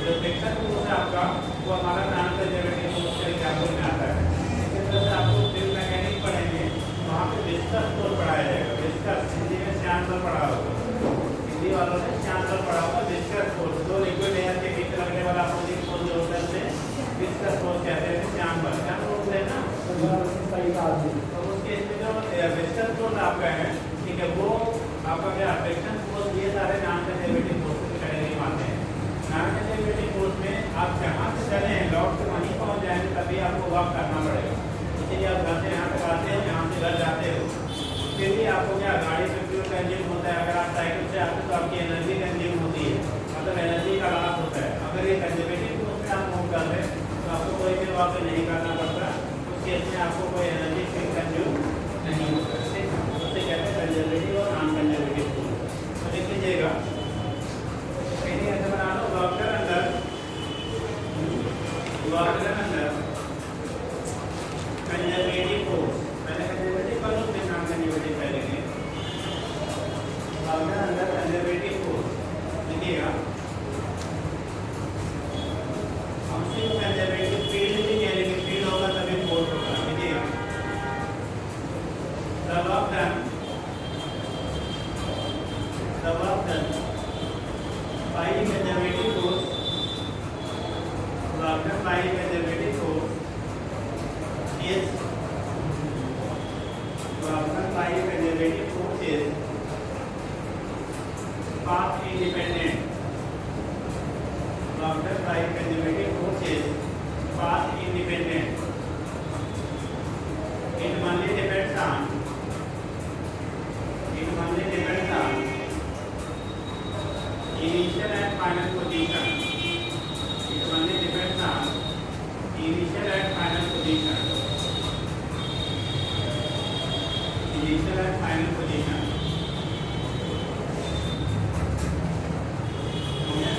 जो फ्रिक्शन फोर्स है आपका वो हमारा नॉन कंजर्वेटिव फोर्स के एग्जाम्पल में आता है। इसी तरह से आपको फ्लूइड मैकेनिक्स पढ़ेंगे वहाँ पे विस्कस फोर्स पढ़ाया जाएगा। विस्कस हिंदी में श्याम बल पढ़ा होगा, हिंदी वालों ने श्याम बल पढ़ा होगा। विस्कस फोर्स दो लिक्विड लेयर के बीच लगने वाला अपोजिट फोर्स जो होता है उसे विस्कस फोर्स कहते हैं। श्याम बल क्या बोलते हैं ना, तो उसके इसमें जो विस्कस फोर्स आपका है, ठीक है, वो आपका क्या फ्रिक्शन फोर्स, ये सारे नॉन कंजर्वेटिव फोर्स की कैटेगरी में आते हैं। नॉन कंजर्वेटिव फोर्स में आप जहाँ से चले हैं लौट के वहीं पहुँच जाएंगे, तभी आपको वर्क करना पड़ेगा। इसलिए आप घर से यहाँ तक आते हो, यहाँ से घर जाते हो, फिर भी आपको क्या गाड़ी में फ्यूल कंज्यूम होता है। अगर आप साइकिल से आते हो तो आपकी एनर्जी कंज्यूम होती है, मतलब एनर्जी का लॉस होता है। अगर ये कंजर्वेटिव फोर्स में आप मूव कर रहे हैं तो वहाँ पे नहीं करना पड़ता, उस केस में आपको कोई एनर्जी कंज्यूम नहीं होता है। ठीक, उससे कहते हैं कंजर्वेटिव और नॉन कंजर्वेटिव पूल। तो लिख लीजिएगा, कहीं ऐसे बना लो, ब्लॉक के अंदर कंजर्वेटिव फोर्स, पहले कंजर्वेटिव कर लो फिर नॉन कंजर्वेटिव करेंगे। ब्लॉक के अंदर कंजर्वेटिव फोर्स लिखिएगा, हम सिर्फ कंजर्वेटिव फील्ड भी कह लेंगे, फील्ड होगा तभी फोर्स होगा। लिखिएगा, the work done by conservative force, work done by conservative force is work done by conservative force is path independent. Work done by conservative force is path independent. It only depends on initial and final position. It only depends on initial and final position. Initial and final position. Okay.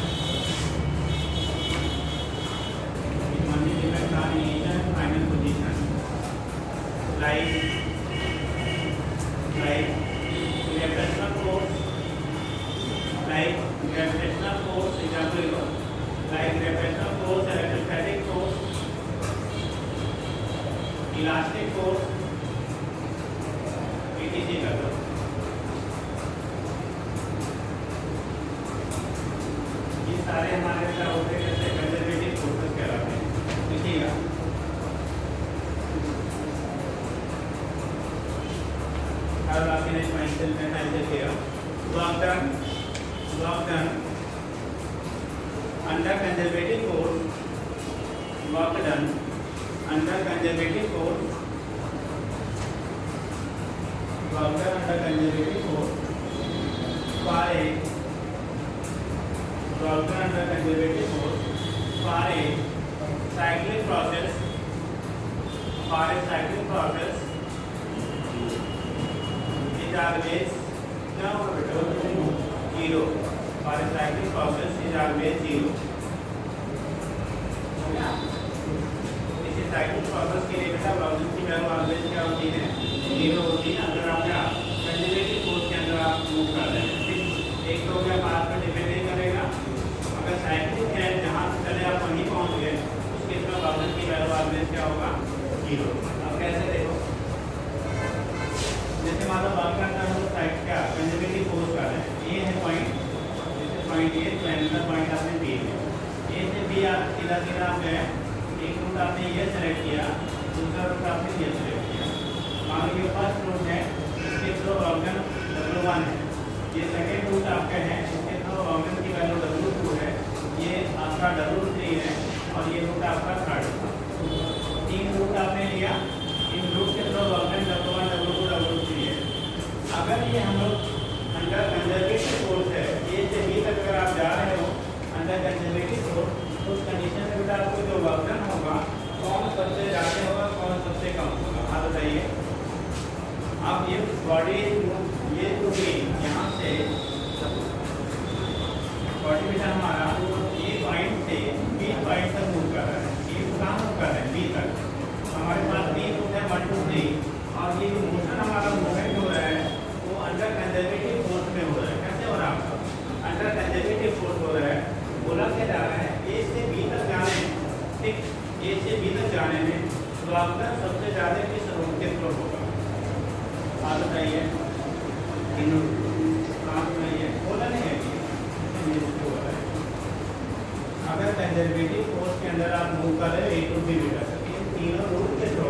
It only depends on initial and final position. Like gravitational force, like gravitational force, example like gravitational force, electrostatic force, elastic force, etc. कर दो। ये सारे हमारे क्या होते हैं, जैसे conservative forces कहलाते हैं। देखिएगा, और आपके नेक्स्ट पेंसिल में पेंसिल किया, work done under conservative force, work done under conservative force, work done under conservative force for a work done under conservative force for a cyclic process is always क्या होगा बेटा, zero. For a cyclic process is always zero. इस cyclic process के लिए बेटा logic की value always क्या होती है, जीरो होती है। अगर आप क्या कंजर्वेटिव फोर्स के अंदर आप मूव कर रहे हैं, ठीक, एक तो क्या पाथ पर डिपेंड नहीं करेगा। अगर साइक्लिक है, जहाँ से चले आप वहीं पहुँच गए, उसके इसमें लॉजिक की वैल्यू ऑलवेज क्या होगा, जीरो। अब कैसे देखो, जैसे मान लो बात करना है तो साइड क्या कंजर्वेटिव फोर्स कर रहे हैं, ये है पॉइंट, पॉइंट ए, तो एंगुलर पॉइंट आपने बी है, ए से बी आप सीधा सीधा आप गए, एक रूट आपने ये सेलेक्ट किया, दूसरा रूट आपने ये सेलेक्ट किया। मान लीजिए फर्स्ट रूट है, इसके थ्रू ऑर्गन W1 है, ये सेकेंड रूट आपका है, इसके थ्रू ऑर्गन की वैल्यू W2 है, ये आपका W3 है, और ये रूट आपका थर्ड। तीन रूट आपने लिया, इन रूट के through organ W1, W2, W3 है। अगर ये हम लोग अंडर कंजर्वेटिव फोर्स है, ए से बी तक अगर आप जा रहे हो अंडर कंजर्वेटिव फोर्स, तो उस कंडीशन में बेटा आपको जो वर्क डन होगा, कौन सबसे ज़्यादा होगा, कौन सबसे कम होगा। हाँ बताइए, अब ये बॉडी, ये तो भी यहाँ से बॉडी बेटा हमारा ए पॉइंट से बी पॉइंट तक मूव कर रहा है, ए कहाँ मूव कर रहा है, बी तक। हमारे पास तीन रूट है, 1, 2, 3, और ये जो मोशन हमारा मूवमेंट हो रहा है वो अंडर कंजर्वेटिव फोर्स में हो रहा है। कैसे हो रहा है आपका, अंडर कंजर्वेटिव फोर्स हो रहा है। बोला क्या जा रहा है, ए से बी तक जाने में, ठीक, ए से बी तक जाने में तो आपका सबसे ज़्यादा किस रूट के थ्रू होगा, आप बताइए। बोला नहीं है, अगर कंजर्वेटिव फोर्स के अंदर आप मूव कर रहे हो, ए टू बी बेटा, तीनों रूट के थ्रू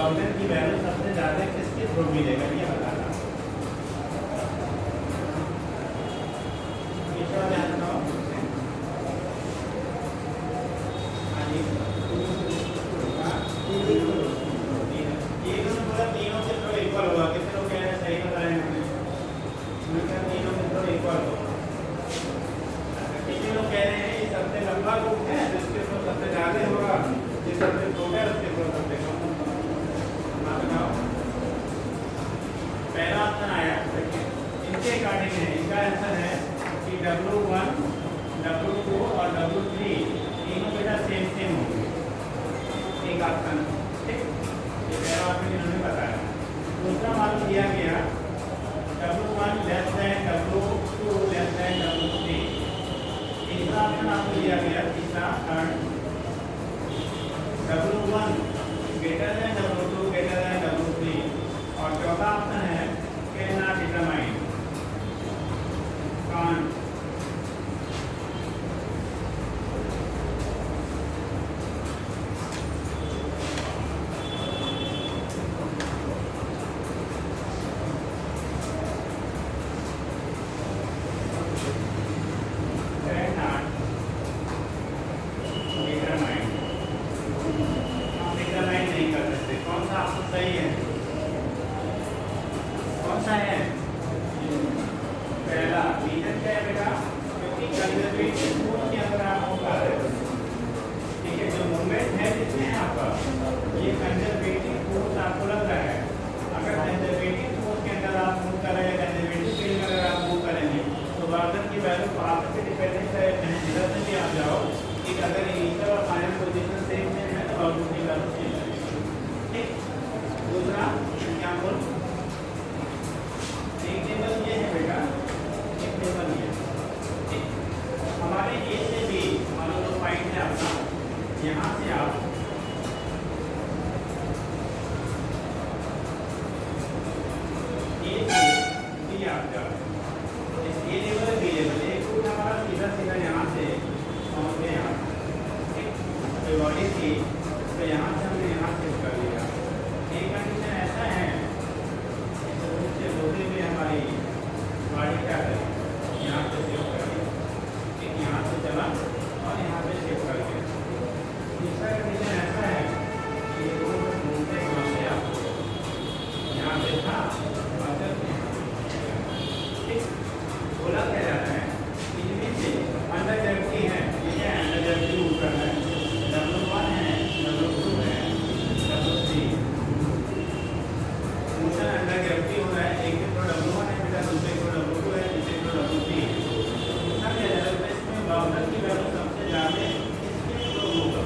ऑर्गन की वैल्यू सबसे ज़्यादा किसके थ्रू मिलेगा, ये बताना। तीनों के थ्रू इक्वल होगा, कितने लोग कह रहे हैं, सही बताया हमने, तीनों के थ्रू इक्वल होगा। कितने लोग कह रहे हैं ये सबसे लंबा रूट है, जिसके थ्रू सबसे ज़्यादा होगा, जिस सबसे ऑप्शन, ठीक, ये पहला ऑप्शन इन्होंने बताया। दूसरा मान दिया गया W1 less than W2 less than W3। तीसरा ऑप्शन आपको दिया गया, तीसरा third W1 greater than W2 greater than W3, और चौथा ऑप्शन है कैन नॉट डिटरमाइन, कांट। यहाँ से आप आप जाओ इस ए लेवल बी लेवल, एक रूट हमारा सीधा सीधा यहाँ से पहुँच गए यहाँ, ठीक, तो बॉडी थी तो यहाँ से हमने यहाँ शिफ्ट कर लिया। एक कंडीशन ऐसा है इस रूट से होते हुए हमारी बॉडी क्या करें, यहाँ से शिफ्ट कर लिया, ठीक, यहाँ से चला और यहाँ पे शिफ्ट कर लिया। तीसरा कंडीशन ऐसा है कि ये रूट घूमते घूमते आपको यहाँ पे था और चलते हैं, बोला क्या जाता है इनमें से अंडर ग्रेविटी है, ठीक है, अंडर ग्रेविटी ऊपर है, W1 है, W2 है, W3 मोशन अंडर ग्रेविटी हो रहा है। एक के थ्रू W1 है बेटा, दूसरे को W2 है, तीसरे को W3। दूसरा क्या जाता है इसमें लॉगरिथम की वैल्यू सबसे ज़्यादा किसके थ्रू होगा,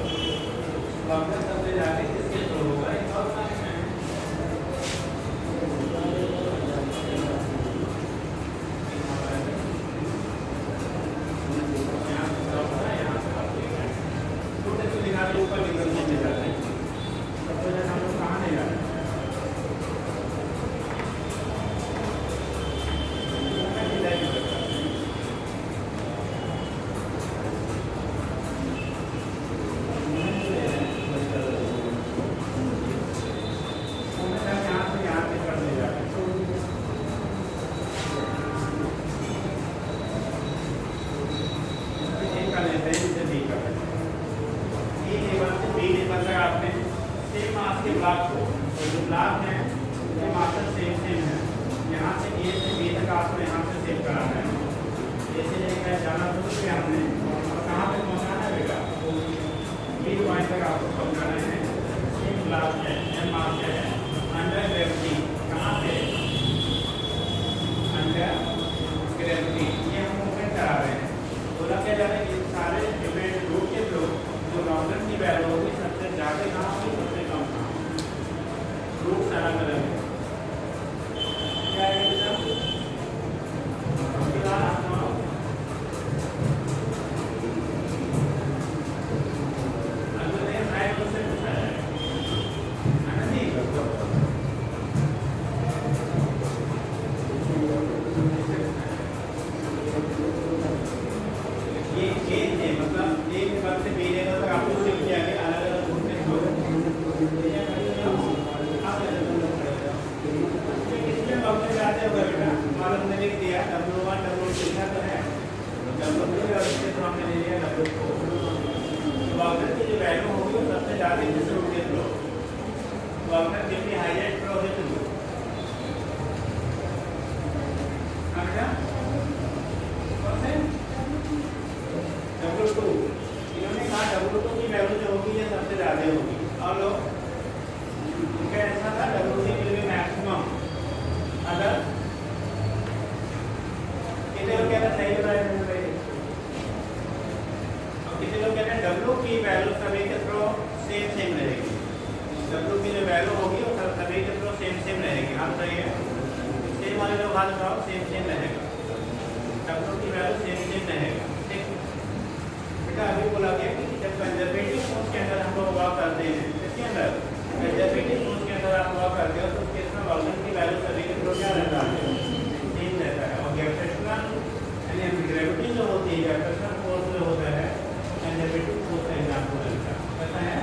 लॉगरिथम सबसे ज़्यादा किसके थ्रू होगा, एक और कनेक्शन है। ऊपर निकलने ले जाते हैं, सबसे ज़्यादा हम लोग कहाँ ले जाते हैं, यहाँ से कर ले जाते हैं। एक कर लेते हैं, इसे नहीं कर लेते ए लेवल से बी लेवल तक आपने सेम मास के ब्लॉक को, तो जो ब्लॉक है ये मास्टर सेम है, यहाँ से ए से बी तक आपको यहाँ से सेव कराना है। ए से लेकर जाना शुरू किया हमने और कहाँ पे पहुँचाना है बेटा, बी पॉइंट तक आपको पहुँचाना है। सेम ब्लॉक है, एम मास है, अंडर ग्रेविटी, कहाँ पे अंडर ग्रेविटी, ये हम मूवमेंट करा रहे हैं। बोला क्या जा रहा है कि सारे डिफरेंट रूट के थ्रू जो लॉगरिथम की वैल्यू होगी सबसे ज़्यादा कहाँ होगी, सबसे कम कहाँ, रूट सारा अलग है। क्या है बेटा, अगले साइड से पूछा जाएगा, है ना जी, ये मतलब एक लेवल से बी लेवल तक आपको शिफ्ट किया गया, अलग अलग रूट में हो इसमें वक्त जाते होगा बेटा, और हमने लिख दिया W1 W2 लिखा तो है, W3 और इसके थ्रू हमने ले लिया W4। तो वक्त की जो वैल्यू होगी वो सबसे ज़्यादा किस रूट के थ्रू, वक्त जितनी हाईलाइट फ्लो के थ्रू, W2 इन्होंने कहा W2 की वैल्यू जो होगी ये सबसे ज़्यादा होगी, और लोग उनका ऐसा था W3 विल बी मैक्सिमम, अगर कितने लोग कहते हैं सही बता रहे हैं, और कितने लोग कहते हैं W की वैल्यू सभी के थ्रू सेम रहेगी। W की जो वैल्यू होगी वो सभी के थ्रू सेम सेम रहेगी। हाँ सही है, सेम वाले लोग हाथ उठाओ, सेम सेम रहेगा, W की वैल्यू सेम सेम रहेगा। ठीक बेटा, अभी बोला गया कि जब कंजर्वेटिव फोर्स के अंदर हम लोग वर्क करते हैं, इसके अंदर कंजर्वेटिव फोर्स के अंदर आप वर्क करते हो तो कितना वॉल्यूम की वैल्यू सभी के थ्रू क्या रहता है, सेम रहता है। और ग्रेविटेशनल यानी ग्रेविटी जो होती है, ग्रेविटेशनल फोर्स जो होता है कंजर्वेटिव फोर्स का एग्जाम्पल रहता है। कैसा है,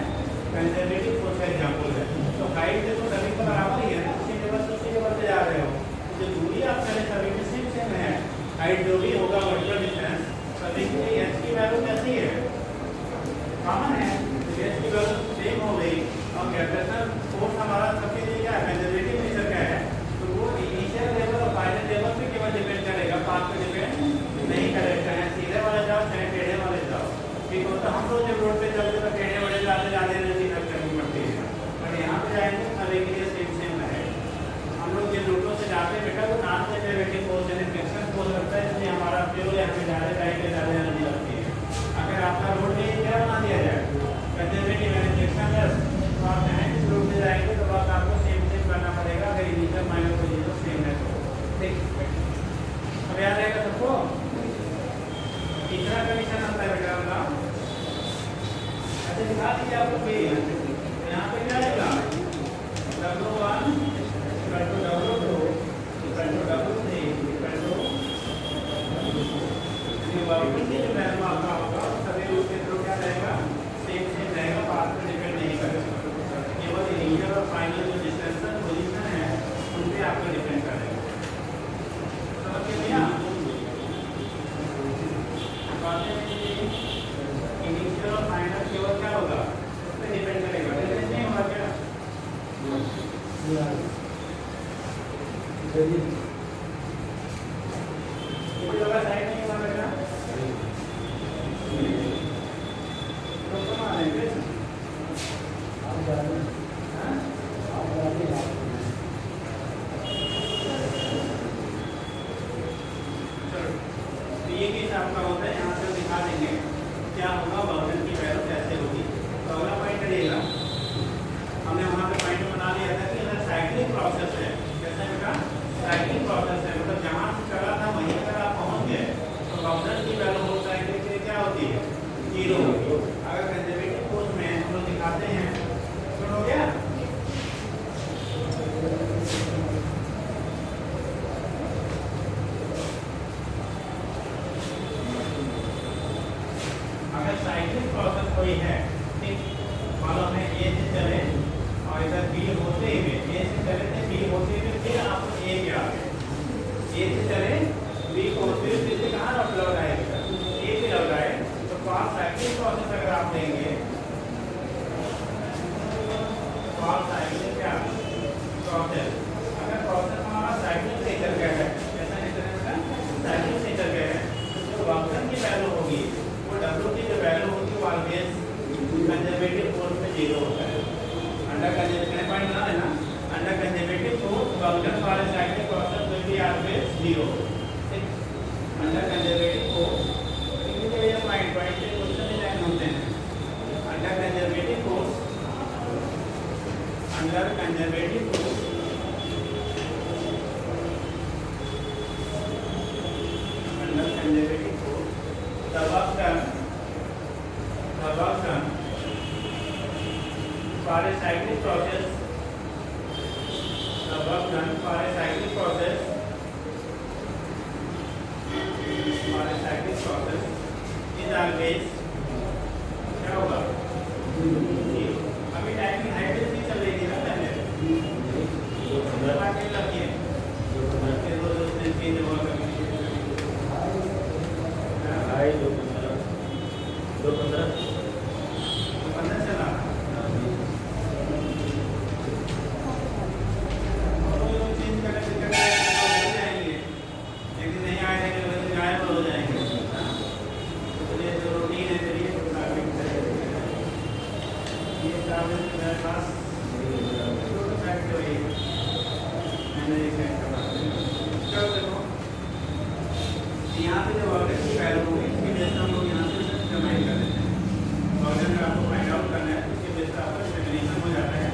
कंजर्वेटिव फोर्स का एग्जाम्पल है। तो हाइट देखो सभी का बराबर ही है, उसी लेवल से उसी लेवल पे जा रहे हो, जो दूरी आप पहले सभी में सेम सेम है, हाइट जो भी होगा वर्टिकल डिस्टेंस सभी के लिए एच की वैल्यू कैसी है, कॉमन है, तो एच की वैल्यू सेम हो गई। और ग्रेविटेशनल फोर्स हमारा सबके लिए क्या है, कंजर्वेटिव नेचर का है, तो वो इनिशियल लेवल और फाइनल लेवल पे केवल डिपेंड करेगा, पाथ पे डिपेंड नहीं करेगा। चाहे सीधे वाले जाओ चाहे टेढ़े वाले जाओ, ठीक हो। तो हम लोग जब रोड पे चलते तो टेढ़े वाले जाते जाते दिक्कत करनी पड़ती है, और यहाँ पे जाएंगे सभी के लिए सेम सेम है। हम लोग जिन रूटों से जाते हैं बेटा वो नाम से ग्रेविटी फोर्स यानी फ्रिक्शन फोर्स लगता है, इसलिए हमारा फ्यूल यहाँ पे ज़्यादा टाइम पे ज़्यादा एनर्जी लगती है। अगर आपका रोड में क्या बना दिया जाए कंजर्वेटिव यानी फ्रिक्शनलेस, तो आप चाहें जिस रूट में जाएंगे तो बस आपको सेम सेम करना पड़ेगा, अगर इनिशियल माइनस पोजीशन सेम है तो। ठीक, अब याद रहेगा सबको। तीसरा कंडीशन आता है बेटा अपना, ऐसे दिखा दीजिए आपको कि यहाँ पे क्या आएगा, W1 W2 W3 वॉल्यूम की जो वैल्यू आपका होगा सभी रूट के थ्रू क्या रहेगा, सेम सेम रहेगा, पाथ पे डिपेंड नहीं करेगा, केवल इनिशियल और फाइनल जो डिस्टेंस पोजीशन है उन पे आपको डिपेंड करेगा। समझ गए भैया? इनिशियल और फाइनल केवल क्या होगा, उस पे डिपेंड करेगा, डिफरेंस नहीं होगा क्या? किसी जगह साइड नहीं होगा बेटा, तो कम आ रहे हैं ये केस आपका होता है। यहाँ से दिखा देंगे क्या होगा, वॉल्यूम की वैल्यू कैसे होगी। तो अगला पॉइंट करिएगा, हमने वहाँ पे पॉइंट बना लिया था कि अगर साइक्लिंग प्रोसेस है, कैसा बेटा, साइक्लिंग प्रोसेस है, मतलब जहाँ से चला था वहीं अगर आप पहुँच गए तो वॉल्यूम की वैल्यू हो साइक्लिंग के लिए क्या होती है, 0 होगी। अगर कंजर्वेटिव फोर्स में हम लोग दिखाते हैं, तो हो गया अगर साइक्लिंग प्रोसेस कोई है, ठीक, मालूम है ए से चले और इधर बी होते हुए, ए से चले थे बी होते हुए फिर आप ए पे आ गए, ए से चले बी को फिर से कहाँ लौट आए, ए पे लौट आए, तो पाथ साइक्लिंग प्रोसेस अगर आप देंगे, पाथ साइक्लिंग क्या प्रोसेस, अगर प्रोसेस हमारा साइक्लिंग नेचर का है, ऐसा नेचर है साइक्लिंग नेचर का है, तो वॉल्यूम की वैल्यू होगी वो W की जो वैल्यू होगी वो ऑलवेज कंजर्वेटिव फोर्स में 0 होता है। अंडर कंजर्वेटिव पॉइंट बना लेना, under conservative force volume for a cyclic process will be always 0। ठीक, अंडर कंजर्वेटिव फोर्स इनके लिए पॉइंट से क्वेश्चन डिजाइन होते हैं। Under conservative force, under conservative force, under conservative force the work done for a cyclic process, the work done for a cyclic process, for a cyclic process is always क्या होगा, अभी timing hybrid नहीं चल रही थी ना पहले, बातें लगती है फिर वो चेंज हुआ कभी 2:15 चला चेंज करने जाएंगे, लेकिन नहीं आएंगे तो गायब हो जाएंगे। चलिए जो रूटीन है चलिए ये चार्जेस मेरे पास मैंने चलो देखो यहाँ पे जो वॉल्यूम की वैल्यू होगी इसकी बेस हम लोग यहाँ से डिटरमाइन कर देते हैं। वॉल्यूम अगर आपको फाइंड आउट करना है तो इसके बेस पर आपका डिटरमिनेशन हो जाता है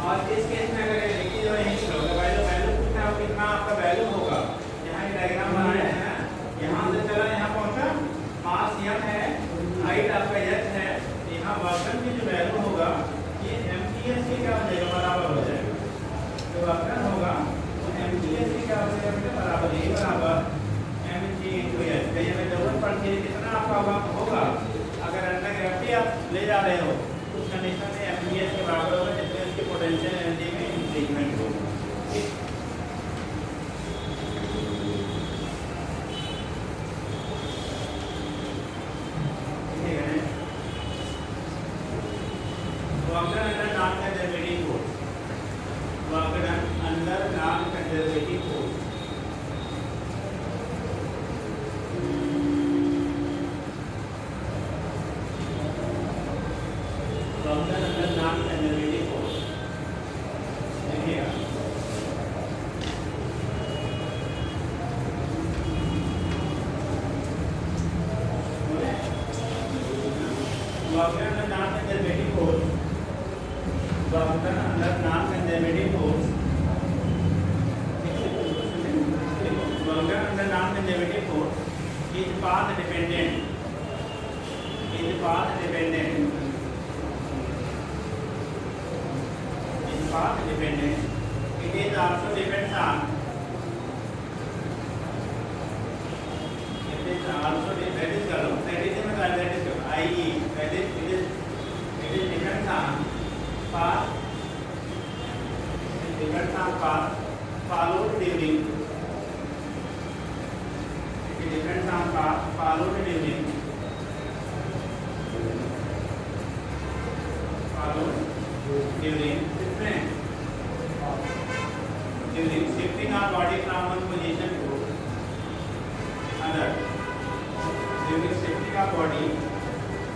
और इस केस में अगर देखिए जो यहीं होगा वैल्यू वैल्यू पूछना है कितना आपका वैल्यू होगा। यहाँ ये डायग्राम बनाया है ना, यहाँ से चला यहाँ पहुँचा, मास m है, हाइट आपका h है, यहाँ वर्क की जो वैल्यू होगा ये mts के क्या हो जाएगा, बराबर हो जाएगा। जो वर्क होगा वो mts के क्या हो जाएगा बेटा, बराबर ये बराबर mg into h। कहीं हमें जरूरत पड़ती है कितना आपका वर्क होगा, अगर अंडर ग्रेविटी आप ले जा रहे हो उस कंडीशन में mgs के बराबर होगा जिसमें इसकी पोटेंशियल एनर्जी में इंक्रीजमेंट होगा। ठीक, work under non conservative force, work under non conservative force, work under non conservative force. देखिएगा work under non conservative force, work under non conservative force, work under non conservative force is path dependent, is path dependent, is path dependent. It is also depends on, it is also that is करो, that is में that is करो, i.e. that is it is depends on path, it depends on path followed during, it depends on path followed during, followed during different, during shifting our body from one position to other, during shifting our body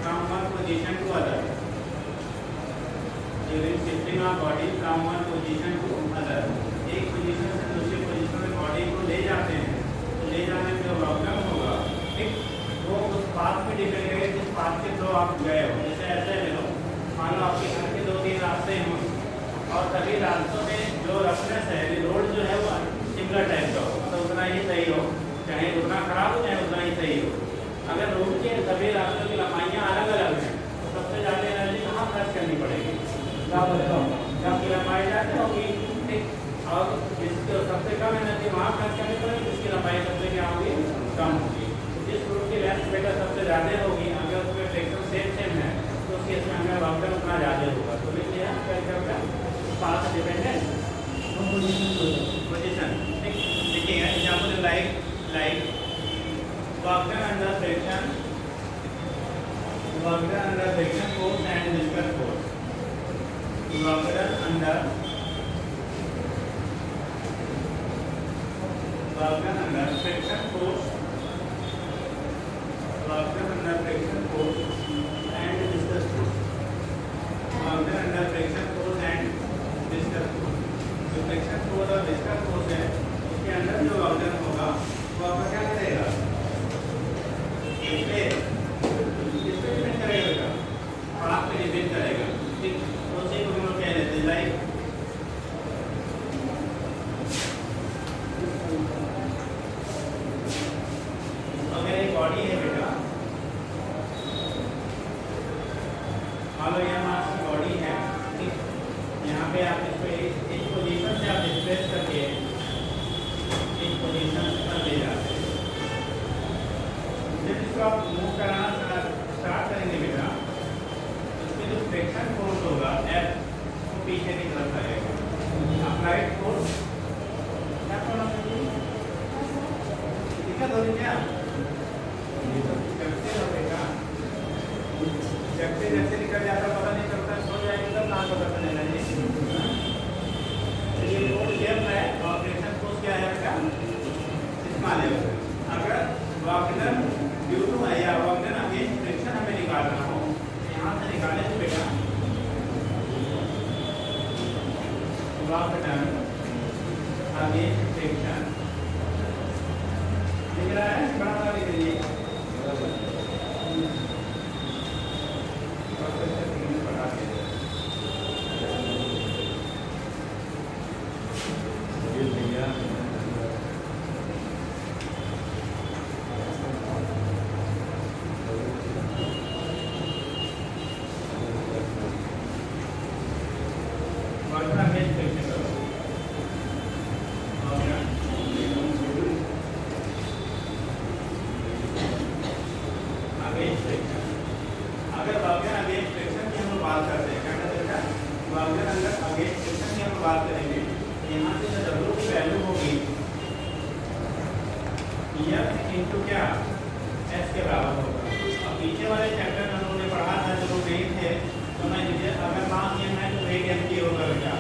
from one position to other, during shifting our body from one position to other। एक position से दूसरी position में body को ले जाते हैं तो ले जाने में जो प्रॉब्लम होगा, ठीक, वो उस पाथ पे डिपेंड करेगा जिस पाथ के थ्रू आप गए हो। जैसे ऐसे ले लो, मान लो आपके घर के 2-3 रास्ते हों और सभी रास्तों में जो रफनेस है, रोड जो है वो सिमिलर टाइप का हो, तो उतना ही सही हो, चाहे उतना खराब हो चाहे उतना ही सही हो। अगर रोड के सभी रास्तों की लंबाइयाँ अलग अलग हैं तो सबसे ज़्यादा एनर्जी कहाँ खर्च करनी पड़ेगी, जबकि लंबाई ज़्यादा होगी, ठीक, और जिसको सबसे कम एनर्जी वहाँ खर्च करनी पड़ेगी जिसकी लंबाई सबसे क्या होगी, कम होगी। जिस रूट की लेंथ बेटा सबसे ज़्यादा होगी, अगर उसमें फ्रिक्शन सेम है तो उसके इसमें हमें वर्क उतना ज़्यादा होगा। तो देखिए क्या पाथ डिपेंडेंट पोजीशन, ठीक, देखिए example like work under friction, work under friction force and viscous force, work under friction force, work under friction force and viscous force, work under friction force and viscous force. जो friction force और viscous force है उसके अंदर जो work होगा वो आपका क्या करेगा, इस पे डिपेंड करेगा बेटा, पाथ पे डिपेंड करेगा, ठीक। तो उसी को हम लोग कह देते हैं लाइक अगर एक बॉडी है बेटा, मान लो यहाँ मास की बॉडी है, ठीक, यहाँ पे आप इसको इस पोजीशन से आप डिस्प्लेस करके इस पोजीशन पर ले जाते हैं। जब इसको आप मूव कराना स्टार्ट करेंगे बेटा, उसके जो फ्रिक्शन फोर्स होगा F वो पीछे की तरफ आएगा, अप्लाइड फोर्स क्या करना चाहिए, दिक्कत हो रही क्या, जबते हो बेटा, जबते जैसे निकल जाता पता नहीं चलता, सो जाएंगे तब कहाँ पता चलेगा जी। ये लोड लेफ्ट है और फ्रिक्शन फोर्स क्या है बेटा, इतना लेफ्ट है। अगर वाकडन ड्यू टू है या वाकडन अगेंस्ट फ्रिक्शन हमें निकालना हो, यहाँ से निकालें तो बेटा वाकडन अगेंस्ट फ्रिक्शन दिख रहा है, बड़ा बड़ा लिख लीजिए, एफ इंटू क्या एस के बराबर होगा। अब पीछे वाले चैप्टर में हम लोगों ने पढ़ा था जो वेट है, समझ लीजिए अगर मान लिया है तो वेट एम जी होगा बेटा,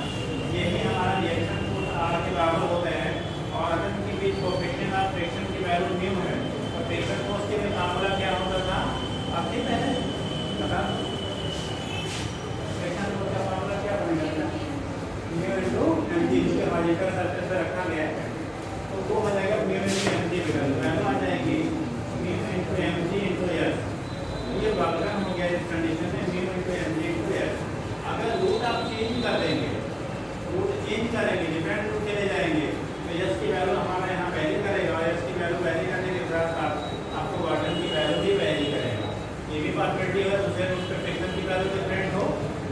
यही हमारा रिएक्शन फोर्स आर के बराबर होता है और अगर इनके बीच कोएफिशिएंट ऑफ फ्रिक्शन की वैल्यू न्यू है तो फ्रिक्शन फोर्स के लिए फार्मूला क्या होता था आपके पहले बता। फ्रिक्शन फोर्स का फार्मूला क्या बनेगा म्यू इनटू एमजी, जिसके मालिका सरफेस पे रखा गया है तो वो हो जाएगा म्यू इनटू एमजी बेटा, वैल्यू आ जाएगी mu into MG into S. ये बालगन हो गया इस कंडीशन में mu into MG into S. अगर रूट आप चेंज कर देंगे, रूट चेंज करेंगे, डिफरेंट रूट चले जाएंगे तो एस की वैल्यू हमारा यहाँ वैरी करेगा और एस की वैल्यू वैरी करने के साथ साथ आपको वाटर की वैल्यू भी वैरी करेगा। ये भी पॉसिबिलिटी है दूसरे रूट पे फ्रिक्शन की वैल्यू डिफरेंट हो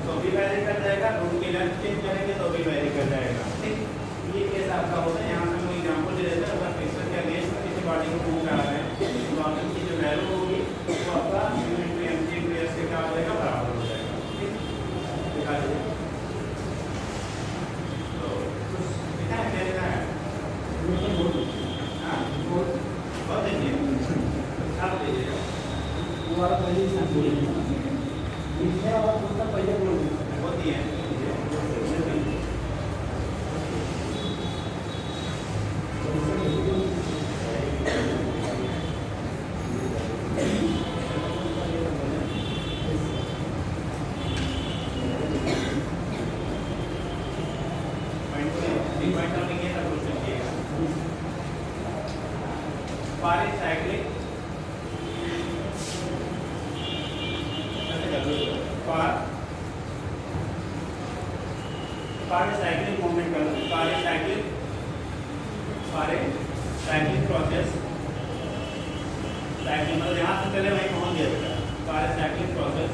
तो भी वैरी कर जाएगा, रूट की लेंथ चेंज करेंगे तो भी वैरी कर जाएगा। ठीक, ये केस आपका होता है। यहाँ से हम एग्जाम्पल ले लेते हैं, अगर फ्रिक्शन के अगेंस्ट में किसी बॉडी को मूव करा रहे हैं तो वाटर की जो वैल्यू होगी वो आपका mu into MG into S से क्या हो जाएगा बराबर हो जाएगा। ठीक, दिखा दीजिए तो दिखा है क्या दिखा है हाँ बहुत देखिए छाप दीजिएगा वो वाला पहले ही साथ बोलेंगे, लिखने वाला दूसरा पहले बोलेंगे होती है। साइक्लिक मूवमेंट कर साइक्लिक प्रोसेस साइक्लिंग मतलब यहाँ से चले वहीं पहुँच गया बेटा। Cyclic process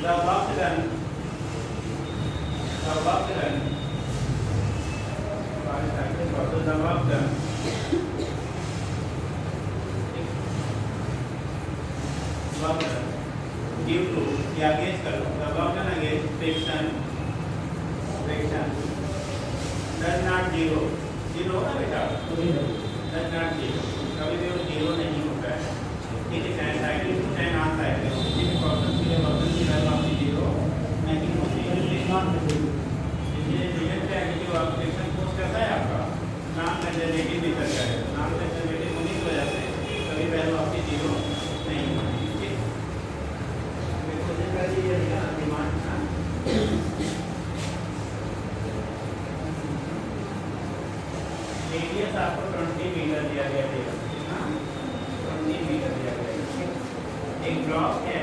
the work done cyclic process the work done due to या अगेंस्ट करो the work done against friction does not zero होगा बेटा does not zero, कभी भी वो जीरो नहीं होता है। ठीक है, चाहे साइक्लिक हो चाहे नॉन साइक्लिक हो, किसी भी प्रोसेस के लिए वर्जन की वैल्यू आपकी जीरो नहीं होती है। इसलिए रिलेट एक्टिव ऑक्सीडेशन फोर्स कैसा है आपका नॉन कंजर्वेटिव नेचर का है, नॉन कंजर्वेटिव होने की वजह से कभी वैल्यू आपकी जीरो नहीं होती। ठीक, कोशिश करिए डिमांड रेडियस आपको 20 मीटर दिया गया है, 20 मीटर दिया गया है। एक ब्लॉक है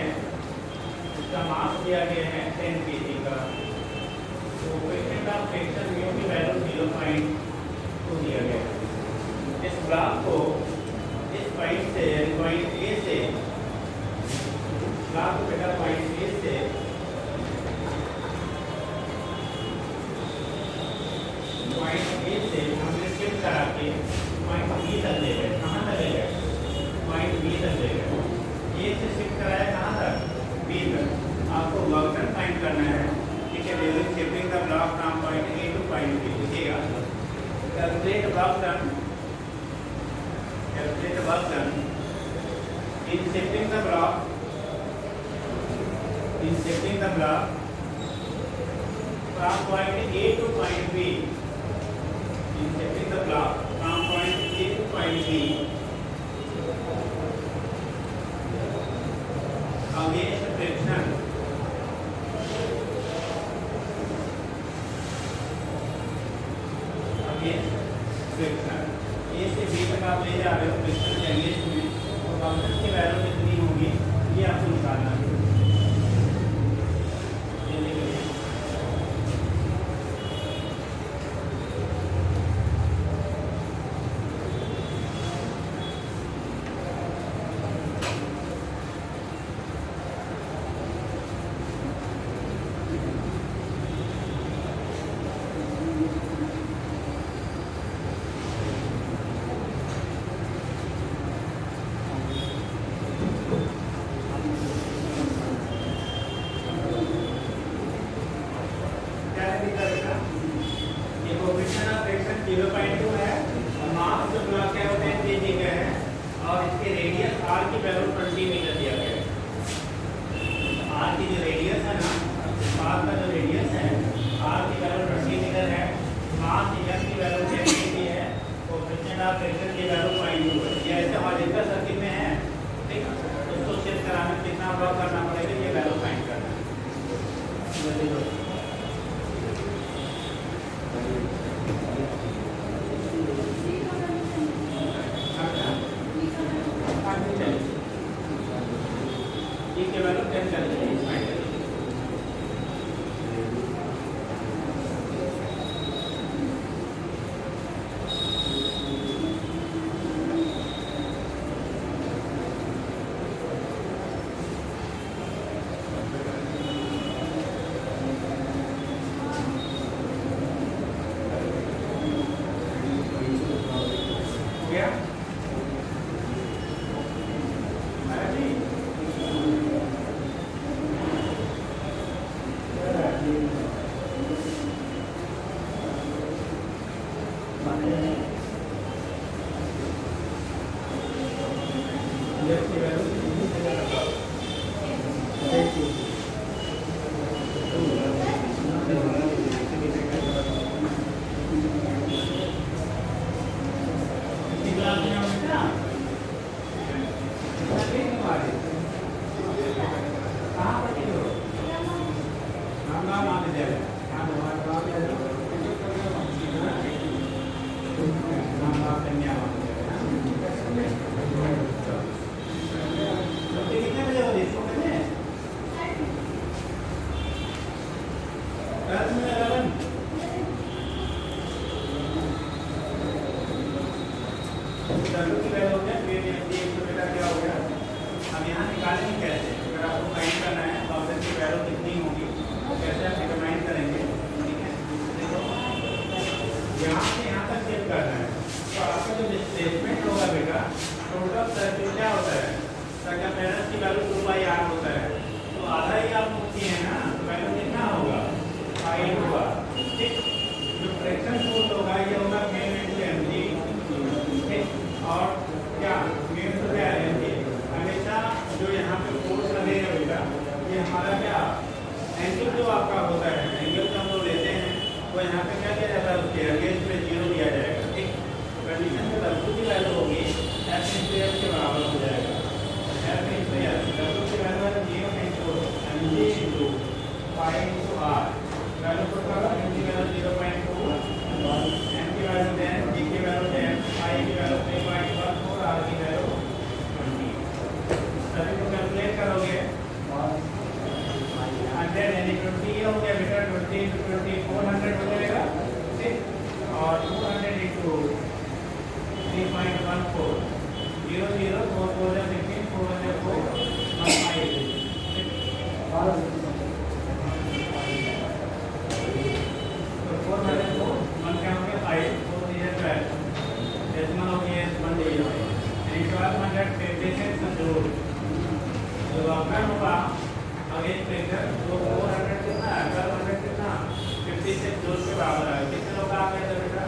उसका मास दिया गया है 10 kg का, तो कोएफिशिएंट ऑफ फ्रिक्शन म्यू की वैल्यू 0.2 दिया गया है। इस ब्लॉक को इस पॉइंट से पॉइंट ए से ब्लॉक को बेटा पॉइंट ए से पॉइंट ए से हमने शिफ्ट करा के पॉइंट बी तक ले गए। कहाँ तक ले गए? पॉइंट बी तक ले गए। ए से शिफ्ट कराया कहाँ तक? बी तक। आपको वर्क डन फाइंड करना है। ठीक है, during shifting the block from point A to point B. लिखिएगा calculate work done, calculate work done in shifting the block, in shifting the block from point A to point B, in shifting the block from point A to point B against friction, against friction। A से B तक आप ले जा रहे हो friction के against में, तो फंक्शन की वैल्यू कितनी होगी ये आपको निकालना है। कोएफिशिएंट ऑफ फ्रिक्शन 0.2 है और मास जो ब्लॉक है वो 10 kg का है। और इसके रेडियस आर की वैल्यू 20 मीटर दिया गया है। आर की जो रेडियस है ना, आर का जो रेडियस है, आर की वैल्यू 20 मीटर है, मास एम की वैल्यू 10 केजी है, कोएफिशिएंट ऑफ फ्रिक्शन की वैल्यू 0.2 है। ये ऐसे हॉरिजॉन्टल सर्किट में है, ठीक है। उसको चेक कराने में कितना वर्क करना पड़ेगा, ये वैल्यू फाइंड करना है। जल्दी करो। ये के वैल्यू 10 कर दीजिए, फाइंड करिए। हो गया? आया जी? Yes, की वैल्यू कितनी क्लास में हो बेटा? कहाँ पढ़ती हो? रामगांव महाविद्यालय। रामगांव कन्या महाविद्यालय। छुट्टी कितने बजे होगी? इसको बजे? 10 में 11। W की वैल्यू हो गया, फिर ये बेटा क्या हो गया? अब यहाँ निकालेंगे कैसे? अगर आपको फाइंड करना है ऑब्जेक्ट की वैल्यू कितनी होगी, कैसे आप डिटरमाइन करेंगे, ठीक है। देखो यहाँ से यहाँ तक चेक करना है, तो आपका जो डिस्प्लेसमेंट होगा बेटा, टोटल सर्किल क्या होता है? सर्कमफेरेंस की वैल्यू 2/r होता है, तो आधा ही आप किए हैं ना, तो वैल्यू कितना होगा? 5 होगा, ठीक। जो फ्रैक्शन फोर्स होगा ये होगा m into mg, ठीक। और क्या मेन तो क्या है mg, हमेशा जो यहाँ पे फोर्स लगेगा बेटा, ये हमारा क्या एंगल जो आपका होता है, एंगल जो हम लोग लेते हैं वो यहाँ पे क्या किया जाता है, उसके अगेंस्ट में 0 दिया जाएगा, ठीक। कंडीशन में W की वैल्यू होगी F into F के बराबर हो जाएगा। F into F, W की वैल्यू है 0 into mg into 5 into r, value को होगा m की वैल्यू 0.2, m की वैल्यू 10, g की वैल्यू 10, i की वैल्यू 3.14, r की वैल्यू 20। सभी को कैलकुलेट करोगे 100 यानी 20 ये हो गया बेटा, 20 into 20 400 हो जाएगा, ठीक। और 200 into 3.14, 0 0 4 4 16 4 4 5, ठीक। तो 404 1 क्या हो गया 5, 4 3 12, डेसिमल हो गया 1 डिजिट, यानी 1256 संजोड़ जो आपका होगा अगेंस्ट प्रेशर, तो 400 कितना है, 1200 कितना 56 जोड़ के बराबर है। कितने लोग आ गए थे बेटा?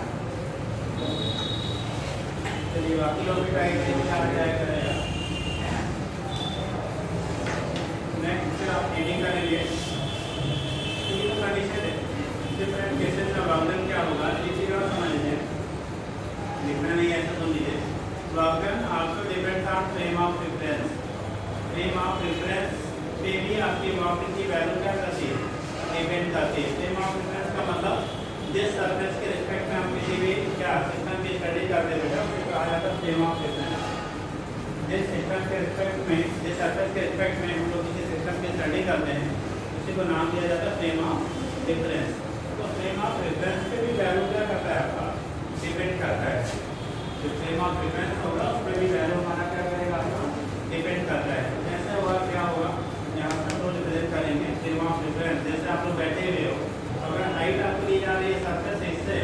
चलिए बाकी लोग भी टाइप से आ जाएगा। नेक्स्ट फिर आप एडिंग करेंगे, तो ये तो कंडीशन है। डिफरेंट केसेस में प्रॉब्लम क्या होगा, ये चीज़ और समझ लीजिए, लिखना नहीं ऐसा सुन लीजिए। Problem also depends on frame of reference. Frame of reference पे भी आपकी वॉल्यूम की वैल्यू क्या करती है, डिपेंड करती है। फ्रेम ऑफ रेफरेंस का मतलब जिस सरफेस के रिस्पेक्ट में हम किसी भी क्या सिस्टम की स्टडी करते हैं बेटा, उसको कहा जाता है फ्रेम ऑफ रेफरेंस। जिस सिस्टम के रिस्पेक्ट में, जिस सरफेस के रिस्पेक्ट में हम लोग किसी सिस्टम की स्टडी करते हैं, उसी को नाम दिया जाता है फ्रेम ऑफ रेफरेंस। तो फ्रेम ऑफ रेफरेंस पे भी वैल्यू क्या करता है आपका, डिपेंड करता है। जो फ्रेम ऑफ रेफरेंस होगा उस पर भी वैल्यू हमारा क्या करेगा, आपका डिपेंड करता है। जैसे होगा क्या होगा, यहाँ पर हम लोग रिप्रेजेंट करेंगे फ्रेम ऑफ रेफरेंस। जैसे आप लोग बैठे हुए हो, अगर हाइट आपको दी जा रही है सरफेस इससे,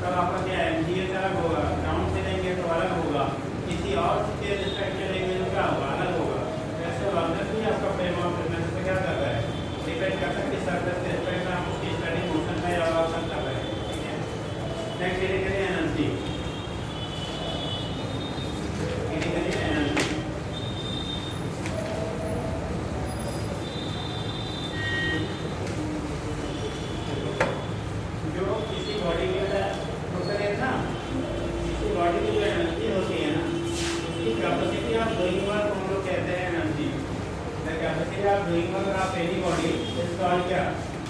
तब आपका क्या है MGH अलग होगा, ग्राउंड से लेंगे तो अलग होगा, किसी और के रिस्पेक्ट से लेंगे तो क्या होगा, अलग होगा। वैसे वार्नर भी आपका फ्रेम ऑफ रेफरेंस पे क्या करता है, डिपेंड करता है कि सरफेस के रिस्पेक्ट में आपको किस स्टडी मोशन का या ऑप्शन कर रहे हैं, ठीक है। नेक्स्ट करिए एनर्जी, करिए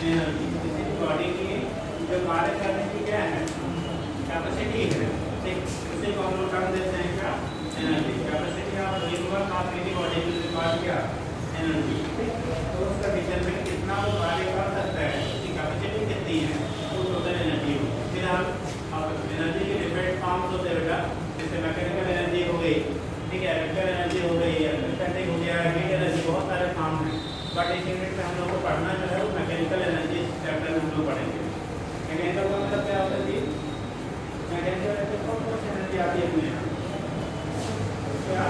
एनर्जी, किसी बॉडी की जो कार्य करने की क्या है कैपेसिटी है, ठीक, उसे को हम लोग कर देते हैं क्या energy. Capacity of doing work of any body will require क्या एनर्जी, ठीक। तो उसका डिटरमिन कितना वो कार्य कर सकता है, उसकी कैपेसिटी कितनी है, वो टोटल एनर्जी हो। फिर हम एनर्जी के डिफरेंट फॉर्म्स होते हैं बेटा, जैसे मैकेनिकल एनर्जी हो गई, ठीक है, इलेक्ट्रिकल एनर्जी हो गई, इलेक्ट्रोस्टैटिक हो गया, हीट एनर्जी, बहुत सारे फॉर्म हैं। बट इस यूनिट में हम लोग को पढ़ना जो है वो मैकेनिकल एनर्जी चैप्टर में हम लोग पढ़ेंगे। मैकेनिकल का मतलब क्या होता है जी, मैकेनिकल एनर्जी कौन कौन सी एनर्जी आती है अपने यहाँ क्या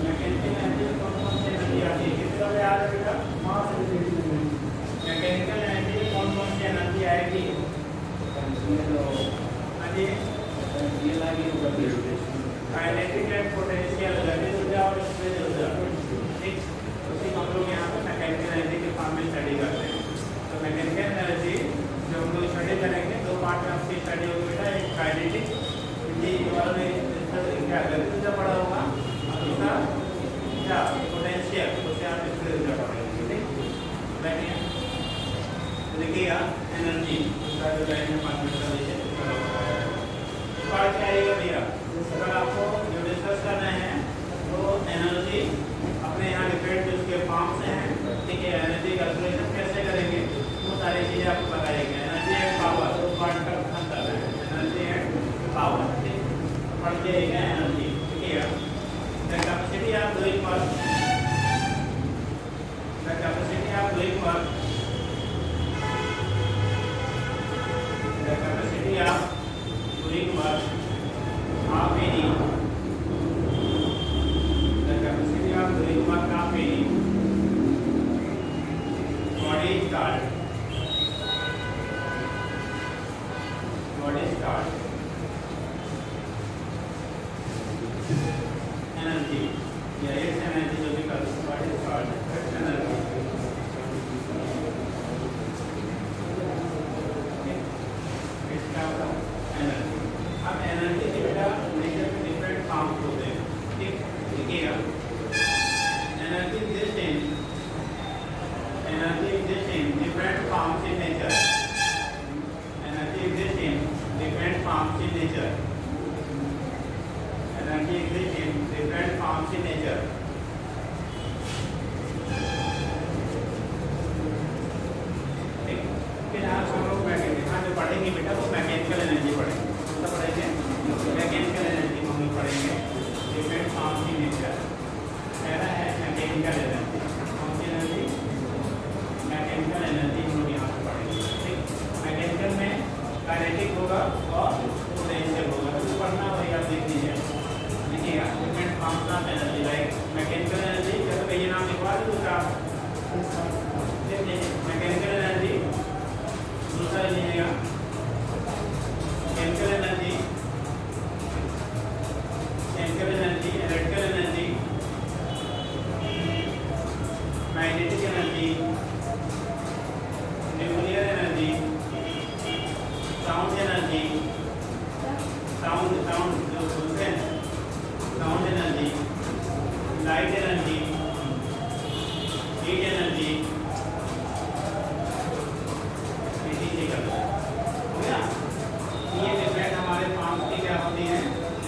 मैकेनिकल एनर्जी कौन कौन सी एनर्जी आती है, किस तरह याद है बेटा, मैकेनिकल एनर्जी में कौन कौन सी एनर्जी आएगी, हाँ जी, काइनेटिक एंड पोटेंशियल गतिज ऊर्जा और स्थितिज ऊर्जा, ठीक। उसी को हम लोग यहाँ पे मैकेनिकल एनर्जी के फॉर्म में स्टडी करते हैं। तो मैकेनिकल एनर्जी जो हम लोग स्टडी करेंगे दो पार्ट में आपकी स्टडी होगी बेटा, एक काइनेटिक वाला में क्या गतिज ऊर्जा पढ़ा होगा और दूसरा क्या पोटेंशियल, उससे आप स्थितिज ऊर्जा पढ़ेंगे, ठीक। बैठिए, देखिएगा एनर्जी का जो लाइन में 5 मिनट का विषय पार्ट क्या आएगा भैया, अगर आपको जो डिस्कस करना है वो एनर्जी अपने यहाँ डिफरेंट जो उसके फॉर्म्स हैं, ठीक है, एनर्जी कैलकुलेशन कैसे करेंगे वो सारी चीज़ें आपको बताएंगे। एनर्जी एंड पावर, दो पार्ट का अंतर है, एनर्जी एंड पावर, ठीक। पढ़ के एनर्जी, ठीक है, the capacity of doing work, the capacity of doing work, the capacity of doing work of any, the capacity of doing work of any body is called energy, या इस energy जो भी कर what is called energy, इसका energy. अब energy के बेटा nature में डिफरेंट फॉर्म्स होते हैं, ठीक, देखिएगा, energy exist in different forms in nature, energy exist in different forms in nature, energy exist in different forms in nature, ठीक। फिर आज हम लोग मैकेनिकल जो पढ़ेंगे बेटा वो मैकेनिकल एनर्जी पढ़ेंगे, पढ़ेंगे मैकेनिकल एनर्जी हम लोग पढ़ेंगे, डिफरेंट फॉर्म्स इन नेचर। पहला है मैकेनिकल एनर्जी, कौन सी एनर्जी, मैकेनिकल एनर्जी हम लोग यहाँ पे पढ़ेंगे, ठीक। मैकेनिकल में काइनेटिक होगा और पोटेंशियल होगा, तो पढ़ना वही आप देख लीजिए, देखिएगा different forms of energy, like mechanical energy, जैसे कहीं नाम लिखवा दो दूसरा, मैकेनिकल एनर्जी, दूसरा लीजिएगा chemical energy, electrical energy, magnetic energy, nuclear energy, sound energy, sound जो सुनते हैं, sound energy, light energy, heat energy, ये डिफरेंट हमारे फॉर्म्स की क्या होती है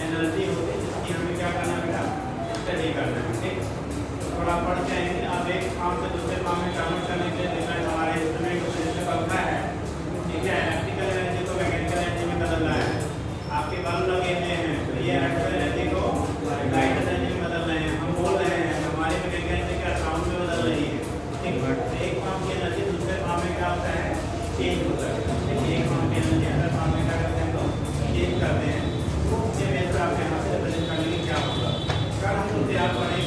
एनर्जी होती है, जिसकी हमें क्या करना बेटा स्टडी करना है, ठीक। थोड़ा पढ़ के आएंगे, अब एक फॉर्म से दूसरे फॉर्म में कन्वर्ट करने के लिए डिफरेंट हमारे इंस्ट्रूमेंट जैसे बदलना है, ठीक है, इलेक्ट्रिकल एनर्जी को मैकेनिकल एनर्जी में बदलना है, आपके बल्ब लगे हुए हैं तो ये इलेक्ट्रिकल एनर्जी को लाइट एनर्जी में बदल रहे हैं, हम बोल रहे हैं हमारी मैकेनिकल एनर्जी क्या साउंड में बदल रही है, ठीक। एक फॉर्म की एनर्जी दूसरे फॉर्म में क्या होता है चेंज होता है, देखिए एक फॉर्म की एनर्जी अदर फॉर्म में क्या करते हैं तो चेंज करते हैं, उसके बेस पर आप यहाँ से रिप्रेजेंट करने की क्या होगा, कल हम लोग तैयार करेंगे